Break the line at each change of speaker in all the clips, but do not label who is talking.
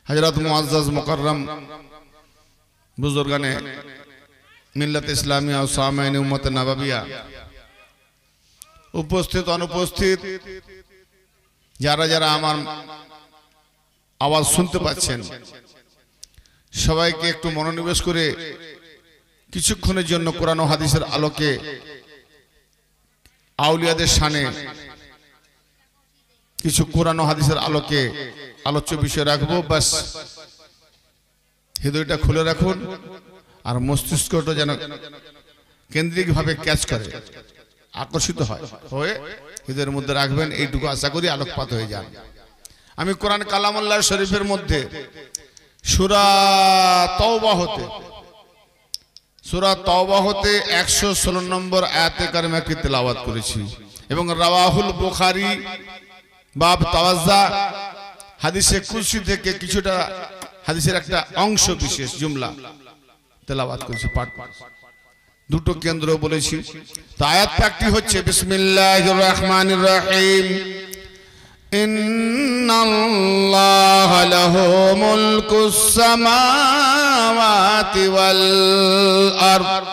हजरत मुअज़्ज़ज़ मुकर्रम बुजुर्गाने मिल्लत इस्लामिया और सामईन उम्मत नबविया उपस्थित अनुपस्थित যারা যারা আমার आवाज শুনতে পাচ্ছেন সবাইকে একটু মনোনিবেশ করে কিছুক্ষণের জন্য কোরআন ও হাদিসের আলোকে আউলিয়াদের শানে কিছু কোরআন ও হাদিসের আলোকে আলোচ্য বিষয় রাখবো। বাস হৃদয়টা খুলে রাখুন আর মস্তিষ্কটা যেন কেন্দ্রিকভাবে ক্যাচ করে আকর্ষিত হয় হয়ে হৃদয়ের মধ্যে রাখবেন, এইটুকু আশা করি আলোকপাত হয়ে যান। আমি কোরআন কালামুল্লাহ শরীফের মধ্যে সূরা তওবা হতে 116 নম্বর আয়াতে কারিমাকে তেলাওয়াত করেছি এবং রাওয়াহুল বুখারী বাব তাওয়াজ্জা হাদিসে কুদসি থেকে কিছুটা হাদিসের একটা অংশ বিশেষ জুমলা তেলাওয়াত করেছি, পাঠ দুটো কেন্দ্র বলেছি। তো আয়াত পাকটি হচ্ছে বিসমিল্লাহির রহমানির রহিম ইন্নাল্লাহা লাহু মুলকুস সামাওয়াতি ওয়াল আরদ,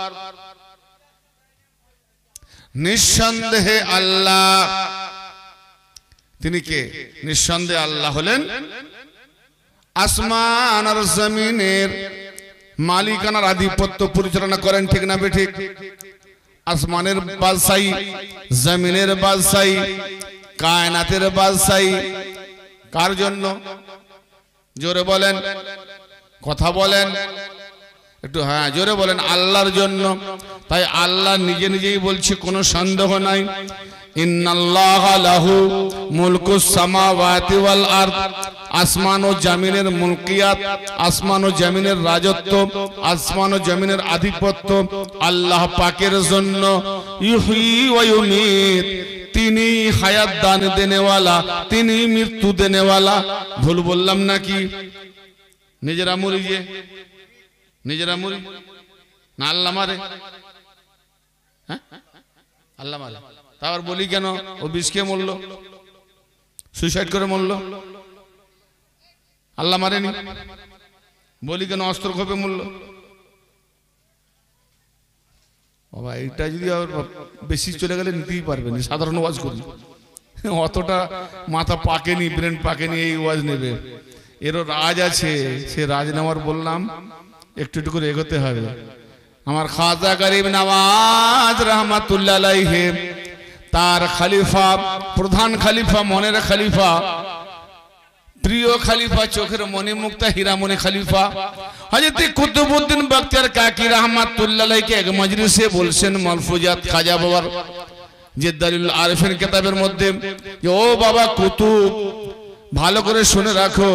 নিঃসন্দেহে আল্লাহ তিনি কে? নিঃসন্দেহে আল্লাহ হলেন আসমান আর জমিনের মালিকানার আধিপত্য পরিচালনা করেন, ঠিক না বেঠিক? আসমানের বাদশাহী, জমিনের বাদশাহী, কায়নাতের বাদশাহী কার জন্য? জোরে বলেন, কথা বলেন একটু, হ্যাঁ জোরে বলেন, আল্লাহর জন্য। তাই আল্লাহ নিজে নিজেই বলছে, কোনো সন্দেহ নাই, ইন্নাল্লাহা লাহু মুলকুস সামাওয়াতি ওয়াল আরদ, আসমান ও জমিনের মুলকিয়াত, আসমান ও জমিনের রাজত্ব, আসমান ও জমিনের আধিপত্য আল্লাহ পাকের জন্য। ইহয়ী ওয়া ইউমীত, তিনি হায়াত দান দেনেওয়ালা, তিনি মৃত্যু দেনেওয়ালা। ভুল বললাম নাকি? নিজেরা মরি, যে নিজেরা মরি না আল্লাহ মারে? হ্যাঁ আল্লাহ মারে। তারপর বলি কেন ও বিষ খেয়ে মরলো, সুইসাইড করে মরলো, আল্লাহ মারেনি? বলি কেন অস্ত্র খোপে মরলো? বাবা এইটা যদি বেশি চলে গেলে নিতেই পারবেন, সাধারণ ওয়াজ করি, অতটা মাথা পাকেনি, ব্রেন পাকেনি, এই ওয়াজ নেবে। এরও রাজ আছে, সে রাজ নেওয়ার বললাম একটু একটু করে এগোতে হবে। আমার খাজা গরিব নওয়াজ রহমাতুল্লাহ আলাইহি তার খলিফা, প্রধান খলিফা, মনের খলিফা, প্রিয় খলিফা, চোখের মনি মুক্তা হীরামণি খলিফা হযরত কুতুবউদ্দিন বখতিয়ার কাকি রহমাতুল্লাহ আলাইহি এক মজলিসে বলছেন মালফুজাত খাজা বাবার যে দালিলুল আরিফিন কিতাবের মধ্যে, যে ও বাবা কুতুব, ভালো করে শুনে রাখো,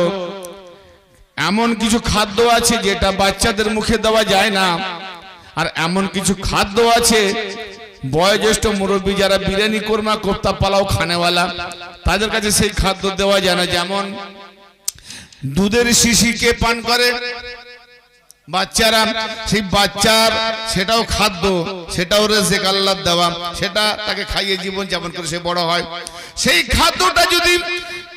এমন কিছু খাদ্য আছে যেটা বাচ্চাদের মুখে দেওয়া যায় না, আর এমন কিছু খাদ্য আছে বয়োজ্যেষ্ঠ মুরব্বী যারা বিরিয়ানি, কোরমা, কোফতা, পোলাও খানেওয়ালা, তাদের কাছে সেই খাদ্য দেওয়া যায় না। যেমন দুধের শিশিকে পান করে বাচ্চারা, সেই বাচ্চার সেটাও খাদ্য, সেটাও রিজিক আল্লাহর দেওয়া, সেটা তাকে খাইয়ে জীবন যাপন করে সে বড় হয়। সেই খাদ্যটা যদি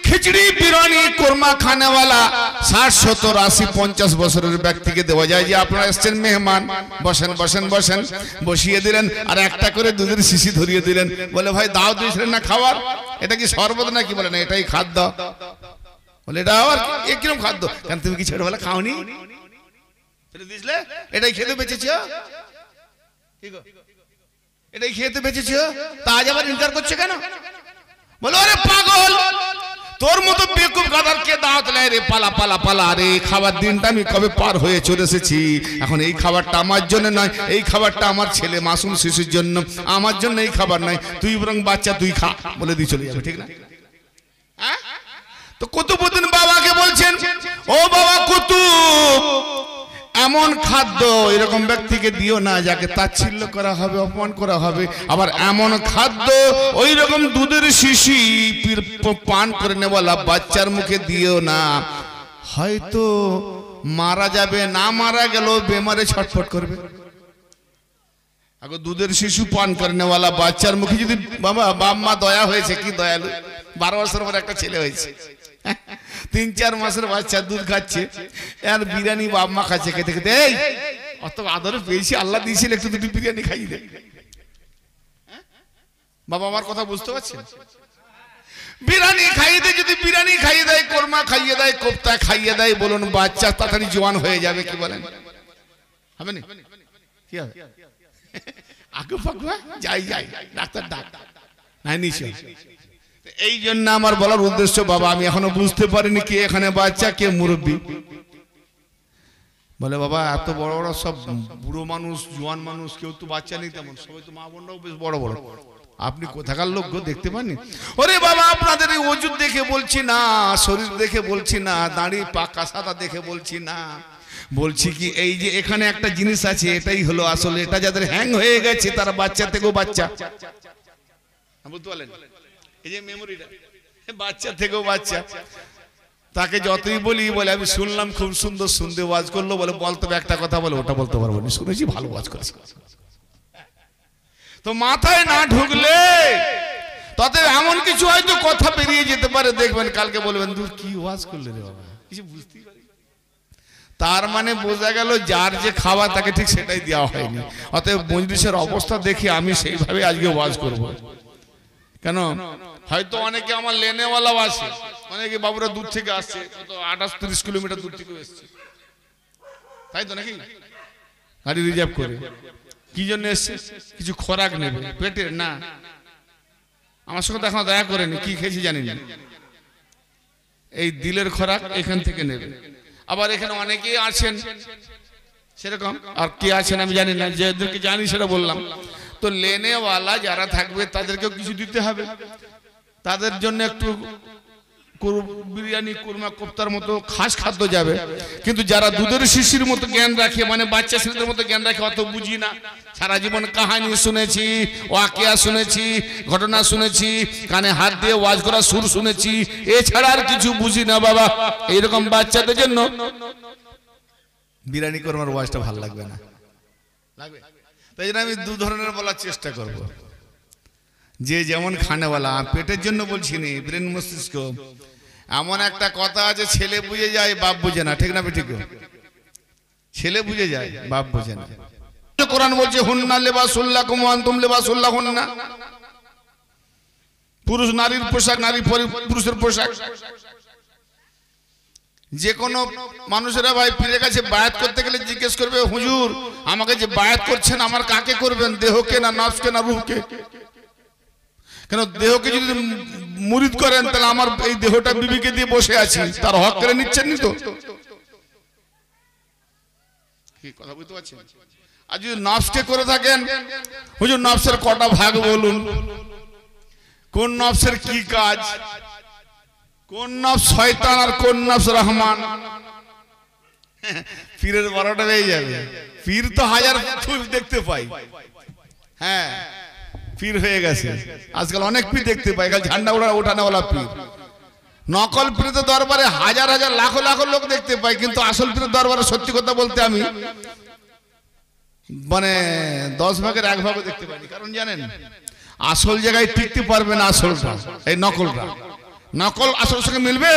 খিচড়ি, বিরিয়ানি, কোরমা খানেওয়ালা 60, 70, 80, 50 বছরের ব্যক্তিকে দেওয়া যায়, যে আপনারা এসেছেন মেহমান, বসেন বসেন বসেন, বসিয়ে দিলেন আর একটা করে দুধের শিশি ধরিয়ে দিলেন, বলে ভাই দাও দিয়েছিলেন না খাবার, এটা কি শরবত নাকি? বলে না, এটাই খাদ্য। বলে এটা আবার কিরকম খাদ্য? কারণ তুমি কি ছোটবেলা খাওনি, দিয়েছিলে, এটাই খেতে বেঁচেছ, এটাই খেতে বেঁচেছ, তা আজ আবার ইনকার করছে কেন? বলো আরে পাগল, তোর মতো বেকুব গাদার কে দাওয়াত নেয় রে? পালা পালা পালা, আরে এই খাবার দিনটা আমি কবে পার হয়ে চলে এসেছি। এখন এই খাবারটা আমার জন্য নয়, এই খাবারটা আমার ছেলে মাসুম শিশুর জন্য, আমার জন্য এই খাবার নয়, তুই বরং বাচ্চা তুই খা, বলে দিয়ে চলে যাবে, ঠিক না? হ্যাঁ, তো কুতুবউদ্দিন বাবাকে বলছেন, ও বাবা কুতুব, এমন খাদ্য এরকম ব্যক্তিকে দিও না যাকে তাচ্ছিল্য করা হবে, অপমান করা হবে। আবার এমন খাদ্য ওই রকম দুধের শিশি পান করে নেওয়ালা বাচ্চার মুখে দিও না, হয়তো মারা যাবে, না মারা গেল বেমারে ছটফট করবে। আগে দুধের শিশু পান করে নেওয়ালা বাচ্চার মুখে যদি বাবা বাপ মা দয়া হয়েছে, কি দয়ালু, 12 বছর পর একটা ছেলে হয়েছে, 3-4 মাসের বাচ্চা দুধ খাচ্ছে আর বিরিয়ানি বাপ মা খাচ্ছে, খেতে খেতে এই অত আদরে পেয়েছি আল্লাহ দিয়েছিল একটু দুটো বিরিয়ানি খাইয়ে দে। বাবা আমার কথা বুঝতে পারছেন? বিরিয়ানি খাইয়ে দেয়, যদি বিরিয়ানি খাইয়ে দেয়, কোরমা খাইয়ে দেয়, কোপ্তা খাইয়ে দেয়, বলুন বাচ্চা তাড়াতাড়ি জওয়ান হয়ে যাবে কি বলেন? হবে না? কি হবে? আগু ফাগু যাই যাই ডাক্তার ডাক নাই নিশ্চয়। এই জন্য আমার বলার উদ্দেশ্য বাবা আমি এখনো বুঝতে পারিনি কে এখানে বাচ্চা কে মুরব্বী। বলে বাবা এত বড় বড় সব বুড়ো মানুষ জওয়ান মানুষ, কেউ তো বাচ্চা নেই তেমন, সবাই তো মা বোনরাও বেশ বড় বড়। আপনি কোথাকার লোক দেখতে পাননি? ওরে বাবা আপনাদের এই ওজুদ দেখে বলছি না, শরীর দেখে বলছি না, দাড়ি পাকা সাদা দেখে বলছি না, বলছি কি এই যে এখানে একটা জিনিস আছে এটাই হলো আসলে, এটা যাদের হ্যাং হয়ে গেছে তারা বাচ্চা থেকেও বাচ্চা, বুঝতে পারলেন? এই যে মেমোরিটা বাচ্চা থেকেও বাচ্চা। তাকে যতই বলি বলে আমি শুনলাম খুব সুন্দর শুনতে ওয়াজ করলো, বলে বলতে একটা কথা, বলে ওটা বলতে পারবো না, শুনেছি ভালো ওয়াজ করেছে। তো মাথায় না ঢুকলে তাতে এমন কিছু হয়তো কথা বেরিয়ে যেতে পারে, দেখবেন কালকে বলবেন দূর কি ওয়াজ করলে রে বাবা, কিছু বুঝতেই পারি। তার মানে বোঝা গেল যার যে খাওয়া তাকে ঠিক সেটাই দেওয়া হয়নি। অতএব মজলিসের অবস্থা দেখে আমি সেইভাবে আজকে ওয়াজ করব। কেন হয়তো অনেকে আমার লেনেওয়ালাও আছে, অনেকে বাবুরা দূর থেকে আসছে, 28-30 কিলোমিটার দূর থেকে এসছে, তাই তো নাকি? গাড়ি রিজার্ভ করে কি জন্য এসছে? কিছু খোরাক নেবে পেটের না। আমার সঙ্গে এখন দয়া করেনি, কি খেয়েছি জানি না, এই দিলের খোরাক এখান থেকে নেবে। আবার এখানে অনেকেই আছেন সেরকম, আর কে আছেন আমি জানি না, যাদেরকে জানি সেটা বললাম। তো লেনেওয়ালা যারা থাকবে তাদেরকেও কিছু দিতে হবে, তাদের জন্য একটু বিরিয়ানি কুরমা কোপ্তার মতো খাস খাদ্য যাবে। কিন্তু যারা দুধের শিশির মতো জ্ঞান রাখে, মানে বাচ্চা ছেলেদের মতো জ্ঞান রাখে, অত বুঝি না, সারা জীবন কাহানি শুনেছি, ওয়াকিয়া শুনেছি, ঘটনা শুনেছি, কানে হাত দিয়ে ওয়াজ করা সুর শুনেছি, এছাড়া আর কিছু বুঝি না বাবা। এইরকম বাচ্চাদের জন্য বিরিয়ানি কুরমার ওয়াজটা ভালো লাগবে না, লাগবে? তাই জন্য আমি দু ধরনের বলার চেষ্টা করব। যে যেমন খানেওয়ালা, পেটের জন্য বলছি নি, ব্রেন মস্তিষ্ক। এমন একটা কথা আছে, ছেলে বুঝে যায় বাপ বুঝে না, ঠিক না ঠিক? ছেলে বুঝে যায় বাপ বুঝে না। কোরআন বলছে হুন্না লিবাসুল্লাকুম ওয়া আনতুম লিবাসুল্লাহুন্না, পুরুষ নারীর পোশাক, নারী পুরুষের পোশাক। যে কোনো মানুষেরা ভাই পীরের কাছে বায়াত করতে গেলে জিজ্ঞেস করবে হুজুর আমাকে যে বায়াত করছেন আমার কাকে করবেন, দেহকে না নফসকে না রূহকে? কেন দেহকে যদি মুরিদ করেন তাহলে আমার এই দেহটা বিবিকে দিয়ে বসে আছি, তার হক করে নিচ্ছেন নি তো? কি কথা বুঝতে পারছেন? আর যদি নফসকে করে থাকেন, হুজুর নফসের কটা ভাগ বলুন, কোন নফসের কি কাজ, কোন নফস শয়তান আর কোন নফস রহমান? পীরের 12টা বেজে যাবে। পীর তো হাজার ফুল দেখতে পাই, হ্যাঁ পীর হয়ে গেছে আজকাল, অনেক পীর দেখতে পাই, ঝান্ডা ওঠানোওয়ালা পীর। নকল পীরের দরবারে হাজার হাজার লাখো লাখো লোক দেখতে পাই, কিন্তু আসল পীরের দরবারে সত্যি কথা বলতে আমি মানে 10 ভাগের 1 ভাগও দেখতে পাইনি। কারণ জানেন আসল জায়গায় টিকতে পারবে না আসলটা, এই নকলটা। নকল আসল সঙ্গে মিলবে?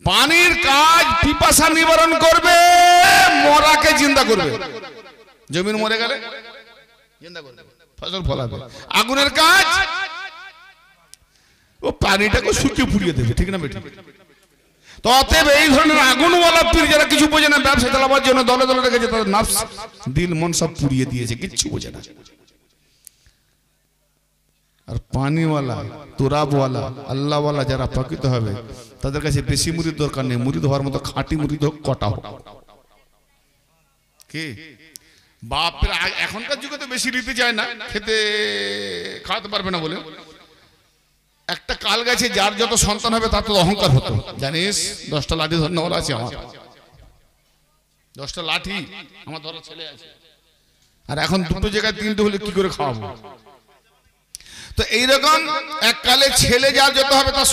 পানির কাজ পিপাসা নিবারণ করবে, মরাকে জিন্দা করবে। জমিন মরে গেলে জিন্দা করবে, ফসল ফলাবে। আগুনের কাজ ও পানিটাকে শুকিয়ে পুড়িয়ে দেবে, ঠিক না বেটি? তো অতএব এই ধরনের আগুনওয়ালা পীর যারা কিছু বোঝে না, ব্যবসা চালাবার জন্য দলে দলে রেখেছে, তাদের নফস দিল মন সব পুড়িয়ে দিয়েছে, কিচ্ছু বোঝে না। আর পানিওয়ালা তুরাবওয়ালা আল্লাহওয়ালা যারা প্রকৃত হবে তাদের কাছে বেশি মুরিদ দরকার নেই, মুরিদ হওয়ার মতো খাঁটি মুরিদ হোক, কটা হোক। কি বাপের এখনকার যুগে তো বেশি নিতে চায় না, খেতে খাওয়াতে পারবে না বলে। একটা কাল গেছে যার যত সন্তান হবে তার তো অহংকার হতো, জানিস 10টা লাঠি ধরনেওয়ালা আছে আমার, 10টা লাঠি আমার ধরা ছেলে আছে, আর এখন দুটো জায়গায় 3টে হলে কি করে খাওয়াবো? তো এইরকম এককালে ছেলে যার যত হবে তার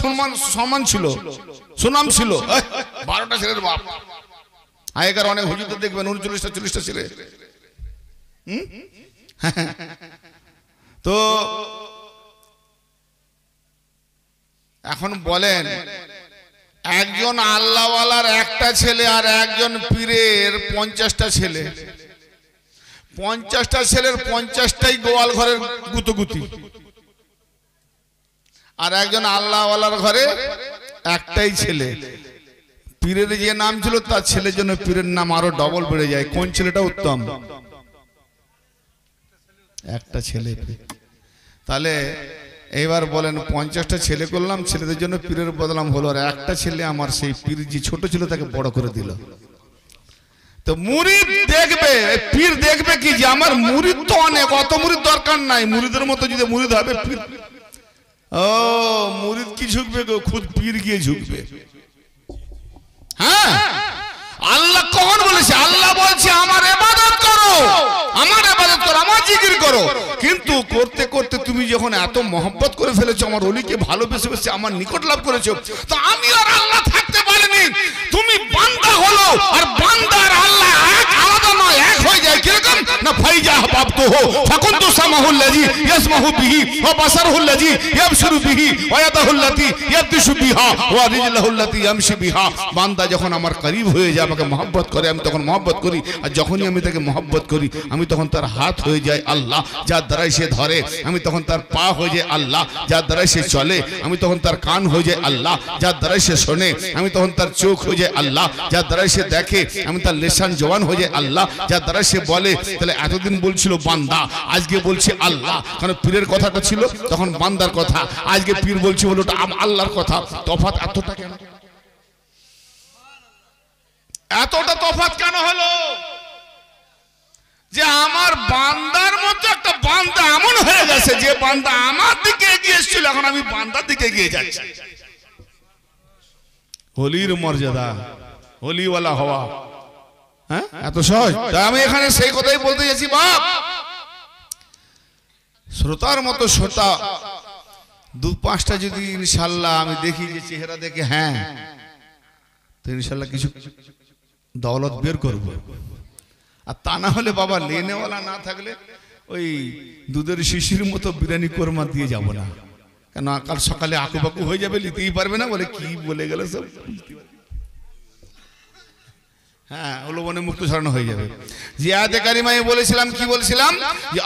সম্মান ছিল, সুনাম ছিল। 12টা ছেলের বাপ। আগেকার অনেক হুজুরদের দেখবেন 39টা 40টা ছেলে। তো এখন বলেন, একজন আল্লাহওয়ালার একটা ছেলে আর একজন পীরের 50টা ছেলে, 50টা ছেলের 50টাই গোয়াল ঘরের গুতগুতি, আর একজন আল্লাহওয়ালার ঘরে একটাই ছেলে। পীরের যে নাম ছিল তার ছেলের জন্য পীরের নাম আরো ডবল বেড়ে যায়। কোন ছেলেটা উত্তম? একটা ছেলে। তাহলে এইবার বলেন, 50টা ছেলে করলাম, ছেলেদের জন্য পীরের বদলাম হলো, আর একটা ছেলে আমার সেই পীর যে ছোট ছিল তাকে বড় করে দিল। তো মুরিদ দেখবে, পীর দেখবে কি যে আমার মুরিদ তো অনেক, অত মুরিদ দরকার নাই, মুরিদের মতো যদি মুরিদ হবে পীর, ও মুরিদ কি ঝুঁকবে গো, খুদ পীর গিয়ে ঝুঁকবে। হ্যাঁ, আল্লাহ কখন বলেছে? আল্লাহ বলছে আমার ইবাদত করো, আমার ইবাদত করো, আমার জিকির করো। কিন্তু করতে করতে তুমি যখন এত মহব্বত করে ফেলেছো, আমার ওলিকে ভালোবেসে বেসে আমার নিকট লাভ করেছো, তো আমি আর আল্লাহ থাকতে পারিনি। তুমি বান্দা হলো, আর বান্দা আর আল্লাহ এক, আলাদা নয়, এক হয়ে যায়। কিরকম না, ফাইজা হাবাবতুহু ফাকুনতু সামাহুল্লাযী ইয়াসমাহু বিহি ওয়া বাসারুহুল্লাযী ইয়াবসুরু বিহি ওয়া ইয়াদাহুল্লাতী ইয়াবতিশু বিহা ওয়া রিজলুহুল্লাতী ইয়ামশি বিহা। বান্দা যখন আমার করিব হয়ে যায়, আমাকে মহব্বত করে, আমি তখন মহব্বত করি, আর যখনই আমি তাকে মহব্বত করি, আমি তখন তার হাত হয়ে যায় আল্লাহ, যার দ্বারাই সে ধরে, আমি তখন তার পা হয়ে যায় আল্লাহ, যার দ্বারাই সে চলে, আমি তখন তার কান হয়ে যায় আল্লাহ, যার দ্বারাই সে শোনে, আমি তখন তার চোখ হয়ে যায় আল্লাহ, যার দ্বারাই সে দেখে, আমি তার লেসান জবান হয়ে যায় আল্লাহ, যার দ্বারাই সে বলে। তাহলে এতদিন বলছিল বান্দা, আজকে বলছে আল্লাহ, কারণ পীরের কথাটা ছিল তখন বান্দার কথা, আজকে পীর বলছে হলো ওটা আল্লাহর কথা। তফাৎ এতটা কেন? এতটা তফাৎ কেন হলো? যে আমার বান্দার মধ্যে একটা বান্দা এমন হয়ে গেছে, যে বান্দা আমার দিকে এগিয়ে এসেছিল, এখন আমি বান্দার দিকে এগিয়ে যাচ্ছি। হলির মর্যাদা, হলিওয়ালা হওয়া, হ্যাঁ এত সহজ? তাই আমি এখানে সেই কথাই বলতে যাচ্ছি। বাপ, শ্রোতার মতো শ্রোতা 2-5টা যদি ইনশাল্লাহ আমি দেখি যে চেহারা দেখে, হ্যাঁ, তো ইনশাল্লাহ কিছু দৌলত বের করবো। আর তা না হলে বাবা, লেনেওয়ালা না থাকলে ওই দুধের শিশির মতো বিরিয়ানি কোরমা দিয়ে যাব না, কেন কাল সকালে আকুবাকু হয়ে যাবে, নিতেই পারবে না, বলে কি বলে গেল সব। হ্যাঁ, ওগুলো মনে মুক্ত ছড়ানো হয়ে যাবে। জিয়াদে কারিমায় বলেছিলাম, কি বলছিলাম? যে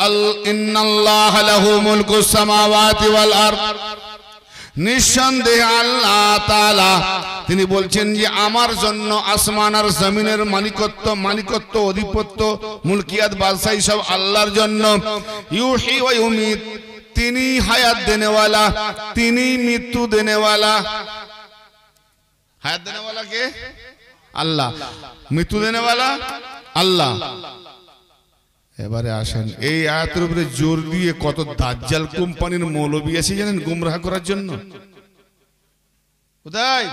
ইন্নাল্লাহ লাহু মুলকুস সামাওয়াতি ওয়াল আরদ, নিঃসন্দেহে আল্লাহ তাআলা তিনি বলছেন যে আমার জন্য আসমান আর জমিনের মালিকত্ব অধিপত্য মুলকিয়াত বাদশাহী সব আল্লাহর জন্য। ইউহি ওয়া ইউমিত, তিনি হায়াত দেনেওয়ালা, তিনি মৃত্যু দেনেওয়ালা। হায়াত দেনেওয়ালা কে? আল্লাহ। মৃত্যু দেনেওয়ালা আল্লাহ। এবারে আসেন, এই আয়াতের উপরে জোর দিয়ে কত দাজ্জাল কোম্পানির মৌলবী আছে জানেন, গুমরাহ করার জন্য। কোথায়?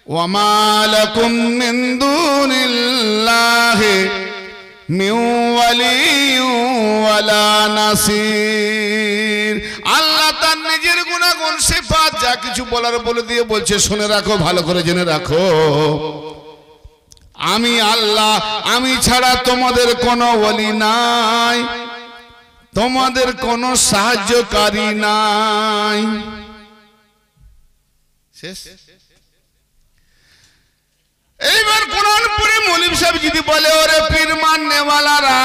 ওয়ামা লাকুম মিন দুনিল্লাহি মিন ওয়ালিয়্যিন ওয়ালা নাসির। আল্লাহ তার নিজের গুণাগুণ সিফাত যা কিছু বলার বলে দিয়ে বলছে, শুনে রাখো, ভালো করে জেনে রাখো, আমি আল্লাহ, আমি ছাড়া তোমাদের কোনো ওলি নাই, তোমাদের কোনো সাহায্যকারী নাই। শেষ। এইবার কোরআন পড়ে মৌলভী সাহেব যদি বলে, ওরে পীর মাননেওয়ালারা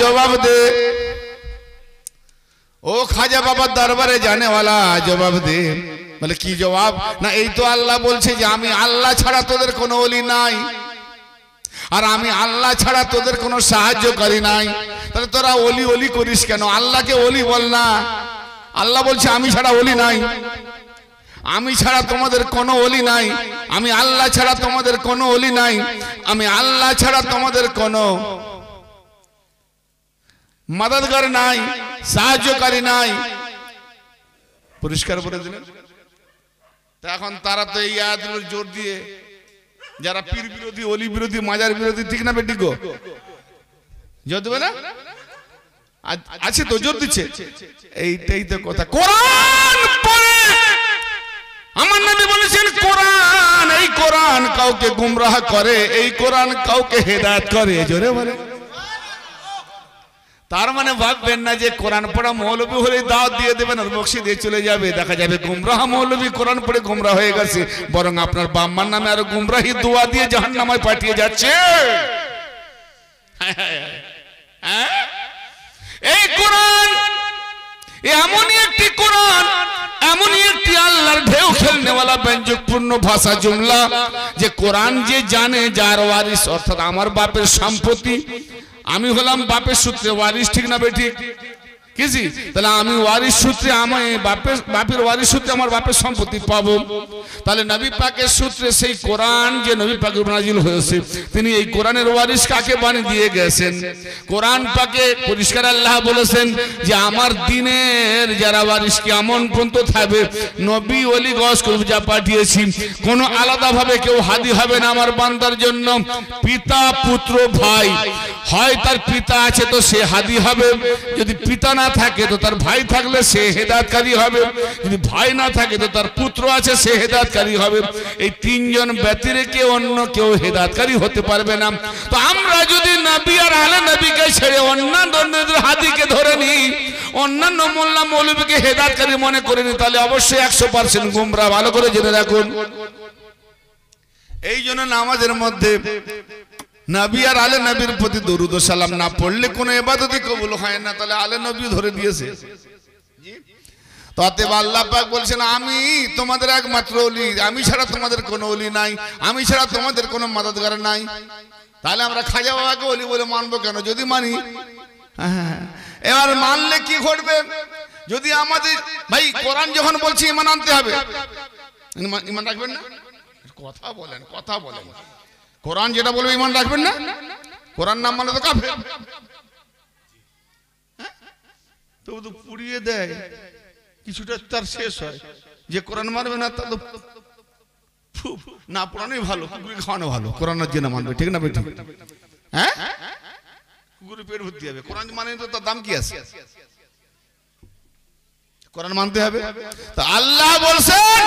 জবাব দে, ও খাজা বাবার দরবারে জানেওয়ালা জবাব দে। বলে কি জবাব? না, এই তো আল্লাহ বলছে যে আমি আল্লাহ ছাড়া তোদের কোনো ওলি নাই, আর আমি আল্লাহ ছাড়া তোদের কোনো সাহায্যকারী নাই। তাহলে তোরা ওলি ওলি করিস কেন? আল্লাহকে ওলি বল না। আল্লাহ বলছে আমি ছাড়া ওলি নাই, আমি ছাড়া তোমাদের কোনো ওলি নাই, আমি আল্লাহ ছাড়া তোমাদের কোনো ওলি নাই, আমি আল্লাহ ছাড়া তোমাদের কোনো মাদাদগার নাই, সাহায্যকারী নাই। পরিষ্কার বলে দিলেন। এখন তারা তো এই আয়াতের জোর দিয়ে, যারা পীর বিরোধী, ওলি বিরোধী, মাজার বিরোধী, ঠিক না বেটিক, জোর দেবে না? আছে তো, জোর দিচ্ছে। এইটাই তো কথা। কোরআন পড়ে আমার নবী বলেছেন, কোরআন, এই কোরআন কাউকে গুমরাহ করে, এই কোরআন কাউকে হেদায়েত করে। জোরে বলে। তার মানে ভাববেন না যে কোরআন পড়া মৌলবী হলে দাওয়াত দিয়ে দেবেন আর বকশি দিয়ে চলে যাবে, দেখা যাবে গুমরাহ মৌলবী কোরআন পড়ে গুমরাহ হয়ে গেছে, বরং আপনার বাম্মার নামে আরো গুমরাহি দোয়া দিয়ে জাহান্নামায় পাঠিয়ে যাচ্ছে। এই কোরআন এমনই একটি কোরআন, এমনই একটি আল্লাহর ঢেউ খেলনেওয়ালা ব্যঞ্জকপূর্ণ ভাষা জুমলা, যে কোরআন যে জানে যার ওয়ারিস, অর্থাৎ আমার বাপের সম্পত্তি, আমি হলাম বাপের সূত্রে ওয়ারিস, ঠিক না বেঠিক? কিজি তাহলে আমি ওয়ারিস সূত্রে আমি বাপের ওয়ারিস সূত্রে আমার বাপের সম্পত্তি পাবো। তাহলে নবী পাকের সূত্রে সেই কোরআন যে নবী পাকের নাজিল হয়েছে, তিনি এই কোরআনের ওয়ারিস কাকে বানিয়ে দিয়ে গেছেন? কোরআন পাকে পরিষ্কার আল্লাহ বলেছেন যে আমার দিনের যারা ওয়ারিস কিয়ামত পর্যন্ত থাকবে, নবী ওলি গস করে যা পাঠিয়েছি, কোনো আলাদা ভাবে কেউ হাদি হবে না আমার বান্দার জন্য। পিতা পুত্র ভাই, হয় তার পিতা আছে তো সে হাদি হবে, যদি পিতা না থাকে তো তার ভাই থাকলে সে হেদায়েতকারী হবে, যদি ভাই না থাকে তো তার পুত্র আছে সে হেদায়েতকারী হবে। এই তিনজন ব্যতিরেকে অন্য কেউ হেদায়েতকারী হতে পারবে না। তো আমরা যদি নবী আর আহলে নবীকে ছেড়ে অন্যান্য হাদিকে ধরে নিই, অন্যান্য মোল্লা মৌলবীকে হেদায়েতকারী মনে করে নিই, তাহলে অবশ্যই 100% গুমরাহ। ভালো করে জেনে রাখুন। এই জন্য নামাজের মধ্যে নবী আর আলে নবীর প্রতি দরুদ ও সালাম না পড়লে কোনো ইবাদতই কবুল হয় না। তাহলে আলে নবী ধরে দিয়েছে। তাতে আল্লাহ পাক বলছেন আমি তোমাদের একমাত্র ওলি, আমি ছাড়া তোমাদের কোনো ওলি নাই, আমি ছাড়া তোমাদের কোনো মাদদগার নাই। তাহলে আমরা খাজা বাবাকে ওলি বলে মানবো কেন? যদি মানি, এবার মানলে কি ঘটবে? যদি আমাদের ভাই কোরআন যখন বলছি ঈমান আনতে হবে, ঈমান রাখবেন না? কথা বলেন, কথা বলেন। কোরআন যেটা বলবে ঈমান রাখবেন না? কোরআন নাম মানে তো কাফের। তবু তো পুড়িয়ে দেয়, কিছুটা তার শেষ হয়। যে কোরআন মানবে না তা তো না পুরানোই ভালো, কুকুরে খাওয়ানো ভালো। কোরআন যে না মানবে, ঠিক না বেটি? হ্যাঁ, কুকুরে পেট ভর্তি হবে। কোরআন মানে তো তার দাম কি আছে? কোরআন মানতে হবে। তো আল্লাহ বলছেন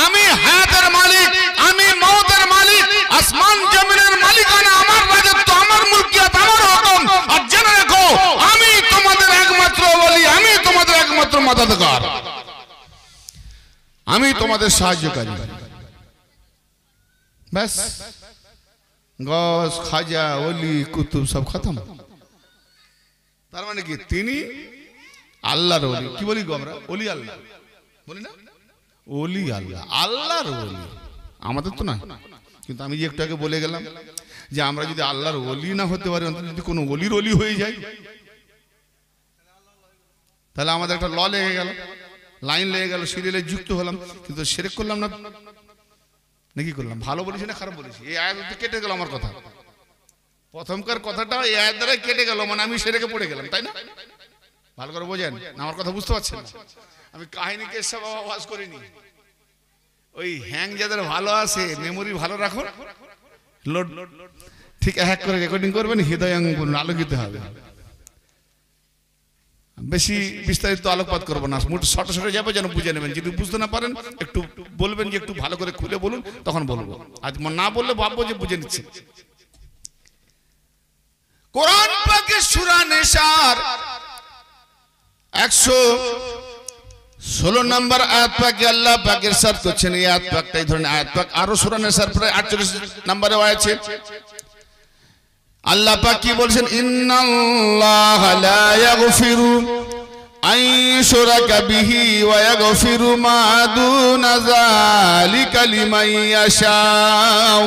আমি হায়াতের মালিক, আমি মওতের মালিক, আসমান জমিনের মালিকানা আমার, রাজত্ব আমার, মুলকিয়াত আমার হুকুম। আর জেনে রাখো আমি তোমাদের একমাত্র ওলি, আমি তোমাদের একমাত্র মাদদগার, আমি তোমাদের সাহায্যকারী। ব্যাস, গস খাজা ওলি কুতুব সব খতম। তার মানে কি তিনি আল্লাহর ওলি। কি বলি গো আমরা? ওলি আল্লাহ বলি না? ওলি আল্লাহ, আল্লাহর ওলি। আমাদের তো নয়। কিন্তু আমি যে একটু আগে বলে গেলাম যে আমরা যদি আল্লাহর ওলি না হতে পারি, অন্তত যদি কোনো ওলির ওলি হয়ে যায়, তাহলে আমাদের একটা ল লেগে গেল, লাইন লেগে গেল, সিরিয়ালে যুক্ত হলাম, কিন্তু শিরক করলাম না। নাকি করলাম? ভালো বলেছি না খারাপ বলেছি? এই আয়াত কেটে গেল আমার কথা। প্রথমকার কথাটা এই আয়াত দ্বারা কেটে গেল, মানে আমি শিরকে পড়ে গেলাম, তাই না? ভালো করে বোঝেন না, আমার কথা বুঝতে পারছেন না? আমি কাহিনীকে সব আওয়াজ করিনি। ওই হ্যাং যাদের ভালো আছে, মেমোরি ভালো রাখো, লোড ঠিক এক করে রেকর্ডিং করবেন, হৃদয়ঙ্গ আলোকিত হবে। বেশি বিস্তারিত আলোকপাত করবো না, শর্ট শর্টে যাবে যেন বুঝে নেবেন। যদি বুঝতে না পারেন একটু বলবেন যে একটু ভালো করে খুলে বলুন, তখন বলবো। আজ না বললে ভাববো যে বুঝে নিচ্ছে। কোরআন পাকের সূরা নিসার 116 নম্বর আয়াত পাকে আল্লাহ পাক ইরশাদ করছেন, এই আয়াত পাকটা এই ধরনের আয়াত পাক আরো সূরা নিসার প্রায় 48 নম্বরে আছে। আল্লাহ পাক কি বলছেন? ইন্নাল্লাহা লা ইয়াগফিরু আন ইউশরাকা বিহি ওয়া ইয়াগফিরু মা দুনা যালিকা লিমান ইয়াশাউ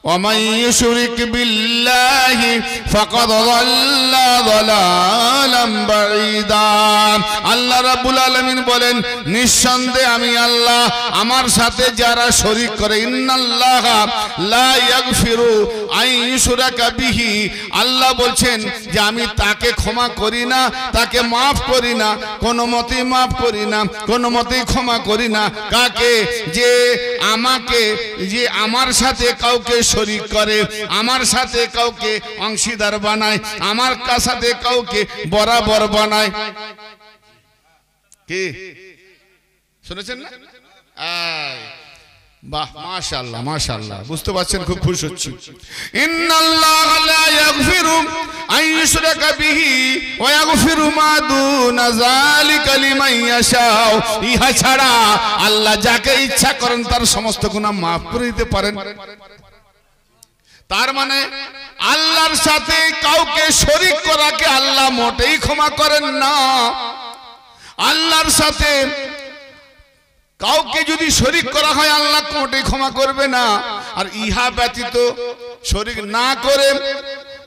ওয়া মান ইউশরিক বিল্লাহি ফাকাদ যাল্লা যালালাম বাঈদা। আল্লাহ রাব্বুল আলামিন বলেন, নিঃসন্দেহে আমি আল্লাহ, আমার সাথে যারা শরীক করে, ইন্নাল্লাহা লা ইয়াগফিরু আন ইউশরাকা বিহি, আল্লাহ বলছেন যে আমি তাকে ক্ষমা করি না, তাকে মাফ করি না, কোনো মতেই মাফ করি না, কোনো মতেই ক্ষমা করি না। কাকে? যে আমাকে, যে আমার সাথে কাউকে শরীক করে, আমার সাথে কাউকে অংশীদার বানায়, আমার সাথে কাউকে বরাবর বানায়। কি শুনেছেন না? বাহ, মাশাআল্লাহ মাশাআল্লাহ, বুঝতে পারছেন, খুব খুশি হচ্ছি। ইন্নাল্লাহা লা ইয়াগফিরু আন ইউশরাকা বিহি ওয়া ইয়াগফিরু মা দুনা যালিকা লিমান ইয়াশাউ। ইহা ছাড়া আল্লাহ যাকে ইচ্ছা করেন তার সমস্ত গুনাহ মাফ করে দিতে পারেন। তার মানে আল্লাহর সাথে কাউকে শরীক করাকে আল্লাহ মোটেই ক্ষমা করেন না। আল্লাহর সাথে কাউকে যদি শরীক করা হয় আল্লাহ মোটেই ক্ষমা করবে না। আর ইহা ব্যতীত শরীক না করে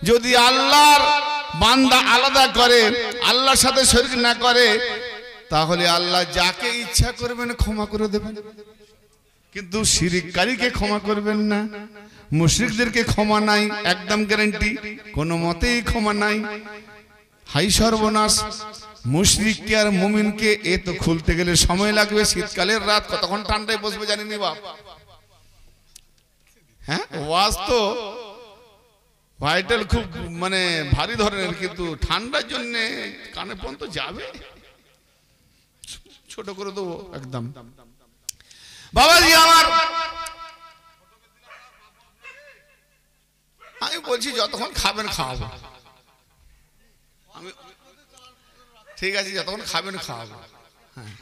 যদি আল্লাহর বান্দা আলাদা করে, আল্লাহর সাথে শরীক না করে, তাহলে আল্লাহ যাকে ইচ্ছা করবেন ক্ষমা করে দেবেন, কিন্তু শিরিককারীকে ক্ষমা করবেন না। মুশরিকদেরকে ক্ষমা নাই, একদম গ্যারান্টি, কোনো মতেই ক্ষমা নাই। হাই সর্বনাশ, মুশরিককে আর মুমিনকে এ তো খুলতে গেলে সময় লাগবে। শীতকালের রাত, কতক্ষণ ঠান্ডায় বসবে জানিনি বাপ। হ্যাঁ, ওয়াজ তো ভাইটাল খুব মানে ভারী ধরনের, কিন্তু ঠান্ডার জন্য কানে পর্যন্ত যাবে, ছোট করে দেবো একদম। বাবাজি আমার, আমি বলছি যতক্ষণ খাবেন খাওয়াবো, আমি ঠিক আছে, যতক্ষণ খাবেন খাওয়াবো। হ্যাঁ,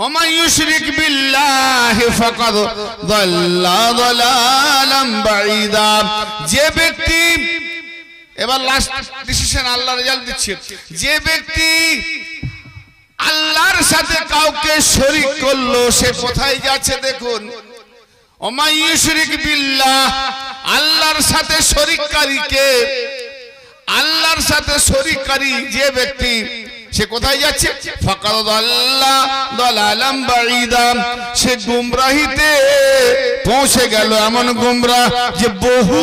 ওমা ইউশরিক বিল্লাহি ফাকাদ যাল্লা যালালাম বাঈদা। যে ব্যক্তি, এবার লাস্ট ডিসিশন, আল্লাহ রেজাল্ট দিচ্ছে, যে ব্যক্তি আল্লাহর সাথে কাউকে শরীক করলো সে কোথায় যাচ্ছে দেখুন। ওমা ইউশরিক বিল্লাহ, আল্লাহর সাথে শরীককারীকে, আল্লাহর সাথে শরীককারী যে ব্যক্তি সে কোথায় যাচ্ছে? ফাকাদ যাল্লা যালালাম বাঈদা, সে গুমরাহিতে পৌঁছে গেল, এমন গুমরাহ যে বহু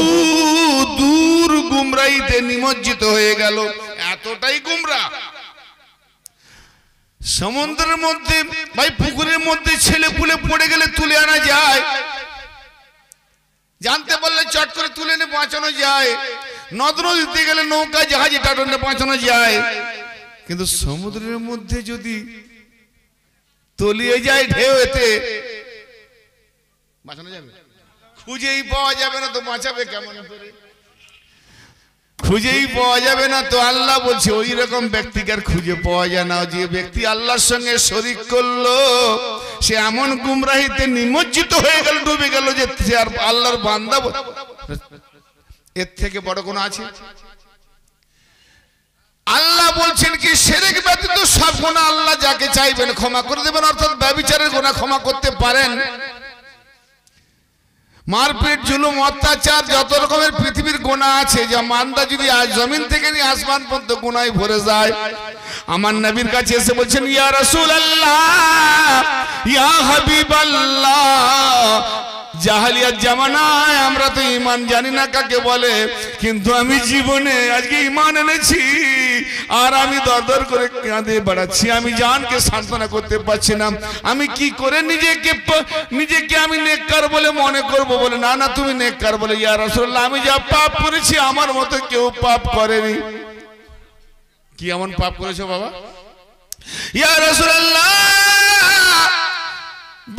দূর গুমরাহিতে নিমজ্জিত হয়ে গেল, এতটাই গুমরাহ। সমুদ্রের মধ্যে ভাই, পুকুরের মধ্যে ছেলে পুলে পড়ে গেলে তুলে আনা যায়, জানতে পারলে চট করে তুলে এনে বাঁচানো যায়, নদ নদীতে গেলে নৌকা জাহাজে টাটনে বাঁচানো যায়, কিন্তু সমুদ্রের মধ্যে যদি তলিয়ে যায় ঢেউতে, বাঁচানো যাবে? খুঁজেই পাওয়া যাবে না তো বাঁচাবে কেমন করে? খুঁজেই পাওয়া যাবে না তো। আল্লাহ বলছে ওই রকম ব্যক্তিকে আর খুঁজে পাওয়া যায় না। যে ব্যক্তি আল্লাহর সঙ্গে শরীক করলো সে এমন গুমরাহিতে নিমজ্জিত হয়ে গেল, ডুবে গেল, যে সে আর আল্লাহর বান্দা। এর থেকে বড় কোন আছে? আল্লাহ বলছেন কি, শিরক ব্যতীত সব গুনাহ আল্লাহ যাকে চাইবেন ক্ষমা করে দেবেন, অর্থাৎ ব্যভিচারের গুনাহ ক্ষমা করতে পারেন। মারপিট, জুলুম, অত্যাচার, যত রকমের পৃথিবীর গুনাহ আছে, যা মান্দা যদি আজ জমিন থেকে নিয়ে আসমান পর্যন্ত গুনাহে ভরে যায়, আমার নবীর কাছে এসে বলছেন, ইয়া রাসূলুল্লাহ, ইয়া হাবিবাল্লাহ, জাহেলিয়াত জামানায় আমরা তো ঈমান জানি না কাকে বলে, কিন্তু আমি জীবনে আজকে ঈমান এনেছি আর আমি দরদর করে কাঁদে বেড়াচ্ছি, আমি জানকে সান্ত্বনা করতে পারছি না। আমি কি করে নিজেকে আমি নেককার বলে মনে করব? বলে না না, তুমি নেককার বলে। ইয়া রাসূলুল্লাহ, আমি যা পাপ করেছি আমার মতো কেউ পাপ করেনি। কি এমন পাপ করেছো বাবা? ইয়া রাসূলুল্লাহ,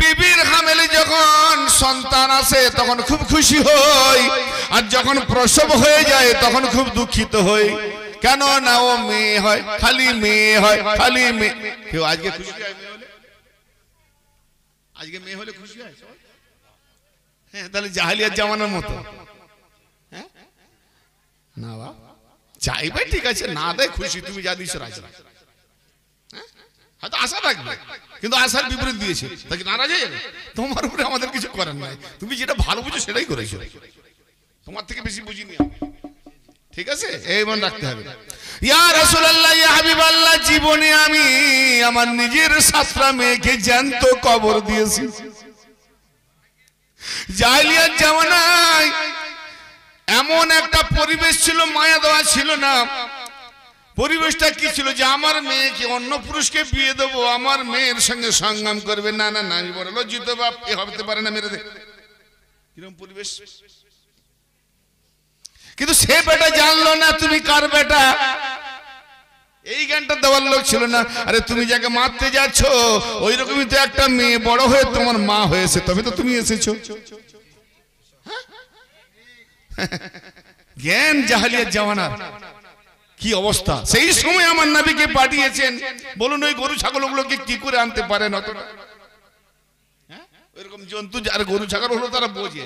বিবির হামেলে যখন সন্তান আসে তখন খুব খুশি হই, আর যখন প্রসব হয়ে যায় তখন খুব দুঃখিত হই। কেন না, ও মেয়ে হয়, খালি মেয়ে হয়, খালি মেয়ে। কেউ আজকে খুশি হয় মেয়ে হলে? আজকে মেয়ে হলে খুশি হয়? হ্যাঁ, তাহলে জাহেলিয়াত জামানার মতো। হ্যাঁ না বাবা, চাইবে ঠিক আছে, না দেয় খুশি, তুমি যা দিছো রাজি, হয়তো আশা রাখবে, কিন্তু আশার বিপরীত দিয়েছে, তাকে নারাজ হয়ে যাবে। তোমার উপরে আমাদের কিছু করার নাই, তুমি যেটা ভালো বুঝো সেটাই করেছো, তোমার থেকে বেশি বুঝিনি। ঠিক আছে, এই মনে রাখতে হবে। ইয়া রাসূলুল্লাহ, ইয়া হাবিবাল্লাহ, জীবনে আমি আমার নিজের 7টা মেয়েকে জ্যান্ত কবর দিয়েছি। জাহেলিয়াত জামানায় এমন একটা পরিবেশ ছিল, মায়া দেওয়া ছিল না। পরিবেশটা কি ছিল? যে আমার মেয়েকে অন্য পুরুষকে বিয়ে দেবো, আমার মেয়ের সঙ্গে সংগ্রাম করবে, না না না, আমি বড় লজ্জিত বাপ, এ হতে পারে না, মেরে দে, কিরকম পরিবেশ। কিন্তু সে বেটা জানলো না তুমি কার বেটা। এই জ্ঞানটা দেওয়ার লোক ছিল না। আরে তুমি যাকে মারতে যাচ্ছ ওই রকমই তো একটা মেয়ে বড় হয়ে তোমার মা হয়েছে, তবে তো তুমি এসেছো। জ্ঞান জাহালিয়াত জামানা কি অবস্থা, সেই সময় আমার নবীকে পাঠিয়েছেন। বলুন ওই গরু ছাগলগুলোকে কি করে আনতে পারেন অতটা? এরকম জন্তু যার গরু ছাগল হলো তারা বোঝে।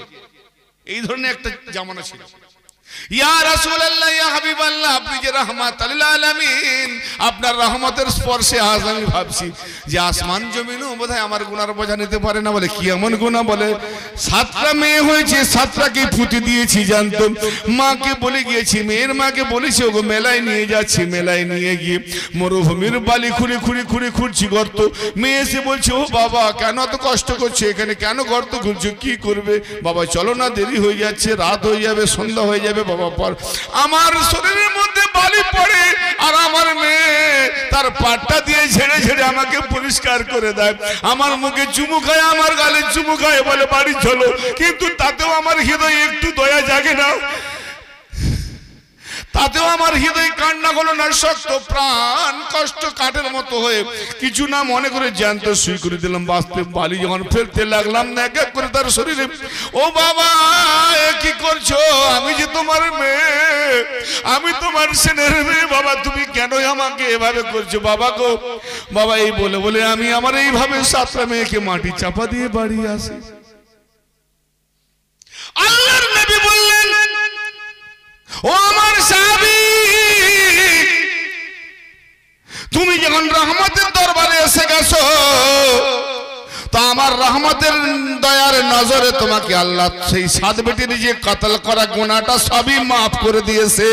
এই ধরনের একটা জামানা ছিল। ইয়া রাসূলুল্লাহ, ইয়া হাবিবাল্লাহ, আপনি যে রাহমাত লিল আলামিন, আপনার রহমতের স্পর্শে আজ আমি ভাবছি যে আসমান জমিনও বোধহয় আমার গুনার বোঝা নিতে পারে না। বলে কি এমন গুনাহ? বলে 7টা মেয়ে হয়েছে, 7টাকে ফুটি দিয়েছি জানতো। মাকে বলে গিয়েছি, মেয়ের মাকে বলেছি ওগো মেলায় নিয়ে যাচ্ছি, মেলায় নিয়ে গিয়ে মরুভূমির বালি খুঁড়ে খুঁড়ে খুঁড়ে খুঁড়ছি গর্ত। মেয়ে এসে বলছে ও বাবা কেন এত কষ্ট করছো, এখানে কেন গর্ত খুঁড়ছো, কি করবে? বাবা চলো না, দেরি হয়ে যাচ্ছে, রাত হয়ে যাবে, সন্ধ্যা হয়ে যাবে। বাবা পর আমার শরীরের মধ্যে বালি পড়ে আর আমার মেয়ে তার পাটটা দিয়ে ঝেড়ে ঝেড়ে আমাকে পরিষ্কার করে দেয়। আমার মুখে চুমু খায়, আমার গালে চুমু খায়, বলে বাড়ি চলো। কিন্তু তাতেও আমার হৃদয়ে একটু দয়া জাগে না, তাতেও আমার হৃদয় কান্না হলো না, শক্ত প্রাণ কষ্ট কাঠের মতো হয়ে কিছু না মনে করে জ্যান্ত শুই করে দিলাম। বাঁচতে বালি যখন ফেলতে লাগলাম না এক এক করে তার শরীরে, ও বাবা কি করছো? আমি যে তোমার মেয়ে, আমি তোমার সেনের মেয়ে, বাবা তুমি কেন আমাকে এভাবে করছো? বাবা গো বাবা, এই বলে বলে আমি আমার এইভাবে 7টা মেয়েকে মাটি চাপা দিয়ে বাড়ি আসি। আল্লাহর নবী বললেন ও আমার সাহাবী, তুমি যখন রহমতের দরবারে এসে গেছো তো আমার রহমতের দয়ার নজরে তোমাকে আল্লাহ সেই 7 বেটির যে কতল করা গুনাহটা সবই মাফ করে দিয়েছে।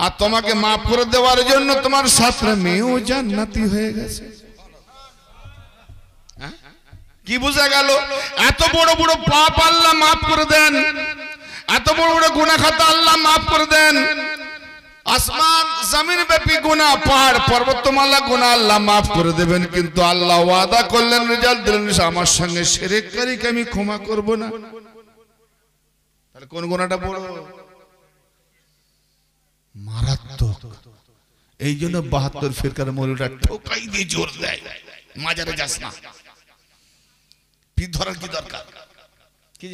আর তোমাকে মাফ করে দেওয়ার জন্য তোমার 7টা মেয়েও জান্নাতি হয়ে গেছে। কি বোঝা গেল? এত বড় বড় পাপ আল্লাহ মাফ করে দেন, এত বড় বড় গুনাহ খাতা আল্লাহ মাফ করে দেন। আসমান জমিন ব্যাপী গুনাহ, পাহাড় পর্বতমালা গুনাহ আল্লাহ মাফ করে দেবেন। কিন্তু আল্লাহ ওয়াদা করলেন, রেজাল্ট দিলেন, আমার সঙ্গে শিরককারীকে আমি ক্ষমা করব না। তাহলে কোন গুনাহটা বড়? মারাত্মক। এই জন্য 72 ফিরকার মৌলভীরা ঠোকাই দিয়ে জোর দেয় মাজারে যাস না। পীর ধরার কি দরকার? কি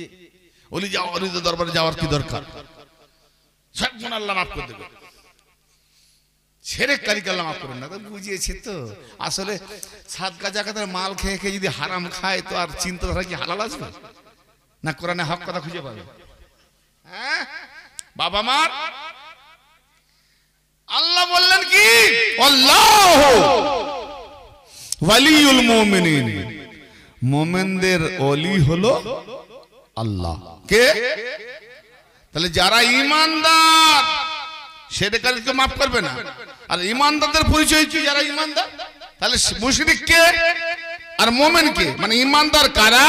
ওলি যাওয়া, ওলিদের দরবারে যাওয়ার কি দরকার? সব গুনাহ আল্লাহ মাফ করে দেবে। শিরককারীকে আল্লাহ মাফ করেন না। তো বুঝিয়েছি তো, আসলে সাদকা জাকাতের মাল খেয়ে খেয়ে যদি হারাম খায় তো আর চিন্তাধারা কি হালাল আসবে না? কোরআনে হক কথা খুঁজে পাবে? হ্যাঁ বাবা মার আল্লাহ বললেন কি? আল্লাহু ওয়ালিউল মুমিনিন, মুমিনদের ওলি হলো আল্লাহ। কে? তাহলে যারা ঈমানদার শিরককারীকে মাফ করবে না। আর ঈমানদারদের পরিচয় কি? যারা ঈমানদার। তাহলে মুশরিক কে আর মুমিন কে? মানে ঈমানদার কারা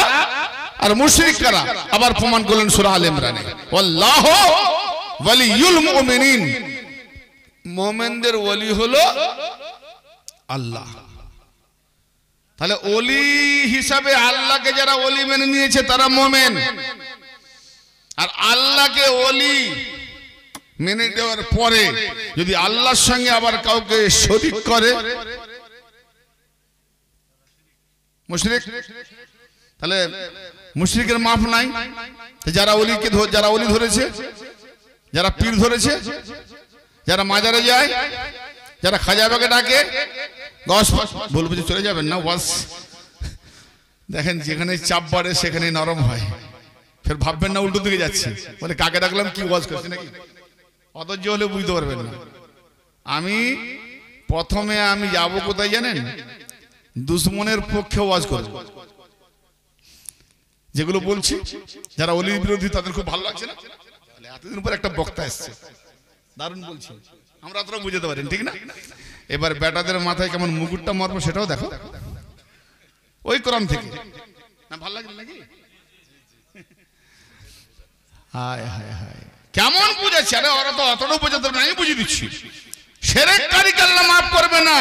আর মুশরিক কারা? আবার প্রমাণ করলেন সূরা আলে ইমরানে, আল্লাহু ওয়ালিউল মুমিনিন, মুমিনদের ওলি হলো আল্লাহ। তাহলে ওলি হিসাবে আল্লাহকে যারা ওলি মেনে নিয়েছে তারা মুমিন, আর আল্লাহকে ওলি মেনে দেওয়ার পরে যদি আল্লাহর সঙ্গে আবার কাউকে শরীক করে মুশরিক, তাহলে মুশরিকের মাফ নাই। যারা ওলিকে যারা ওলি ধরেছে, যারা পীর ধরেছে, যারা মাজারে যায়, যারা খাজাবাকে ডাকে, বলবো যে চলে যাবেন না ওয়াজ। দেখেন যেখানে চাপ বাড়ে সেখানে নরম হয়, ফের ভাববেন না উল্টো দিকে যাচ্ছে, বলে কাকে ডাকলাম কি ওয়াজ করছে নাকি? অধৈর্য হলে বুঝতে পারবেন না। আমি প্রথমে আমি যাব কোথায় জানেন? দুশ্মনের পক্ষে ওয়াজ করব। যেগুলো বলছি যারা অলির বিরোধী তাদের খুব ভালো লাগছে না? এতদিন পর একটা বক্তা এসছে, দারুণ বলছি, আমরা তোরা বুঝতে পারেন ঠিক না? এবার বেটাদের মাথায় কেমন মুকুটটা মারবো সেটাও দেখো, ওই কোরআন থেকে। না ভালো লাগে নাকি? হায় হায় হায়, কেমন বুঝেছে? আরে ওরা তো অতটাও বোঝাতে পারে না, আমি বুঝিয়ে দিচ্ছি। শিরককারীকে আল্লাহ মাফ করবে না,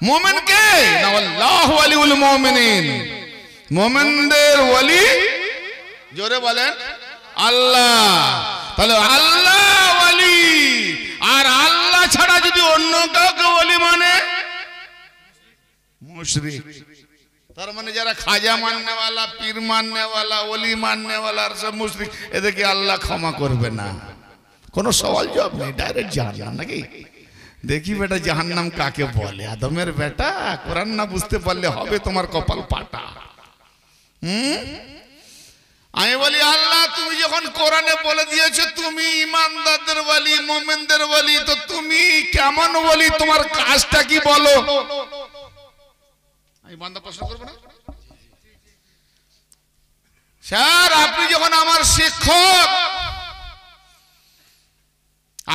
মুমিনকে না। আল্লাহু ওয়ালিউল মুমিনিন, মুমিনদের ওলি জোরে বলেন আল্লাহ। তাহলে আল্লাহ ওয়ালি আর আল্লাহ ছাড়া যদি অন্য কাউকে ওলি মানে মুশরিক। তার মানে যারা খাজা মাননেওয়ালা, পীর মাননেওয়ালা, ওলি মাননেওয়ালা আর সব মুশরিক, এদেরকে আল্লাহ ক্ষমা করবে না। কোনো সওয়াল জবাব নেই, ডাইরেক্ট জাহান্নাম। নাকি দেখি বেটা জাহান্নাম কাকে বলে? আদমের বেটা, কোরআন না বুঝতে পারলে হবে তোমার কপাল পাটা। আমি বলি আল্লাহ, তুমি যখন কোরআনে বলে দিয়েছো তুমি ইমানদারদের ওলি, মুমিনদের ওলি, তো তুমি কেমন ওলি? তোমার কাজটা কি বলো? আমি বান্দা প্রশ্ন করব না স্যার? আপনি যখন আমার শিক্ষক,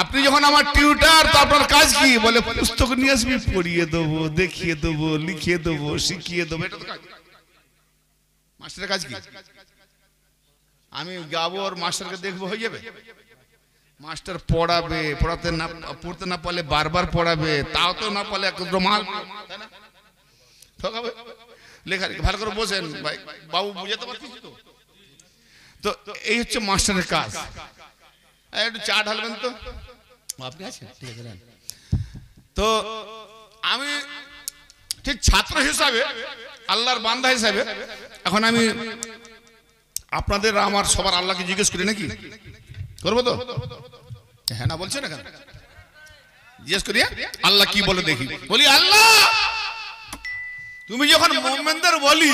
আপনি যখন আমার টিউটার, তো আপনার কাজ কি? বলে পুস্তক নিয়ে আসবি, পড়িয়ে দেবো, দেখিয়ে দেবো, লিখিয়ে দেবো, শিখিয়ে দেবো। এটা তো কাজ। মাস্টারের কাজ কি? আমি যাবো আর মাস্টারকে দেখবো, হয়ে যাবে? মাস্টার পড়াবে, পড়তে না পারলে বারবার পড়াবে, তাও তো না পারলে এক রুমাল, তাই না? লেখা ভালো করে বসেন ভাই, বাবু বুঝাতে পারছিস তো? তো এই হচ্ছে মাস্টারের কাজ। একটু চা ঢালবেন তো আপনি? আছেন? ঠিক আছে। তো আমি ঠিক ছাত্র হিসাবে, আল্লাহর বান্দা হিসাবে, এখন আমি আপনাদের আমার সবার আল্লাহকে জিজ্ঞেস করি, নাকি করবো তো? হ্যাঁ না বলছে না কেন? জিজ্ঞেস করি আল্লাহ কি বলে দেখি। বলি আল্লাহ, তুমি যখন মুমিনদের ওলি,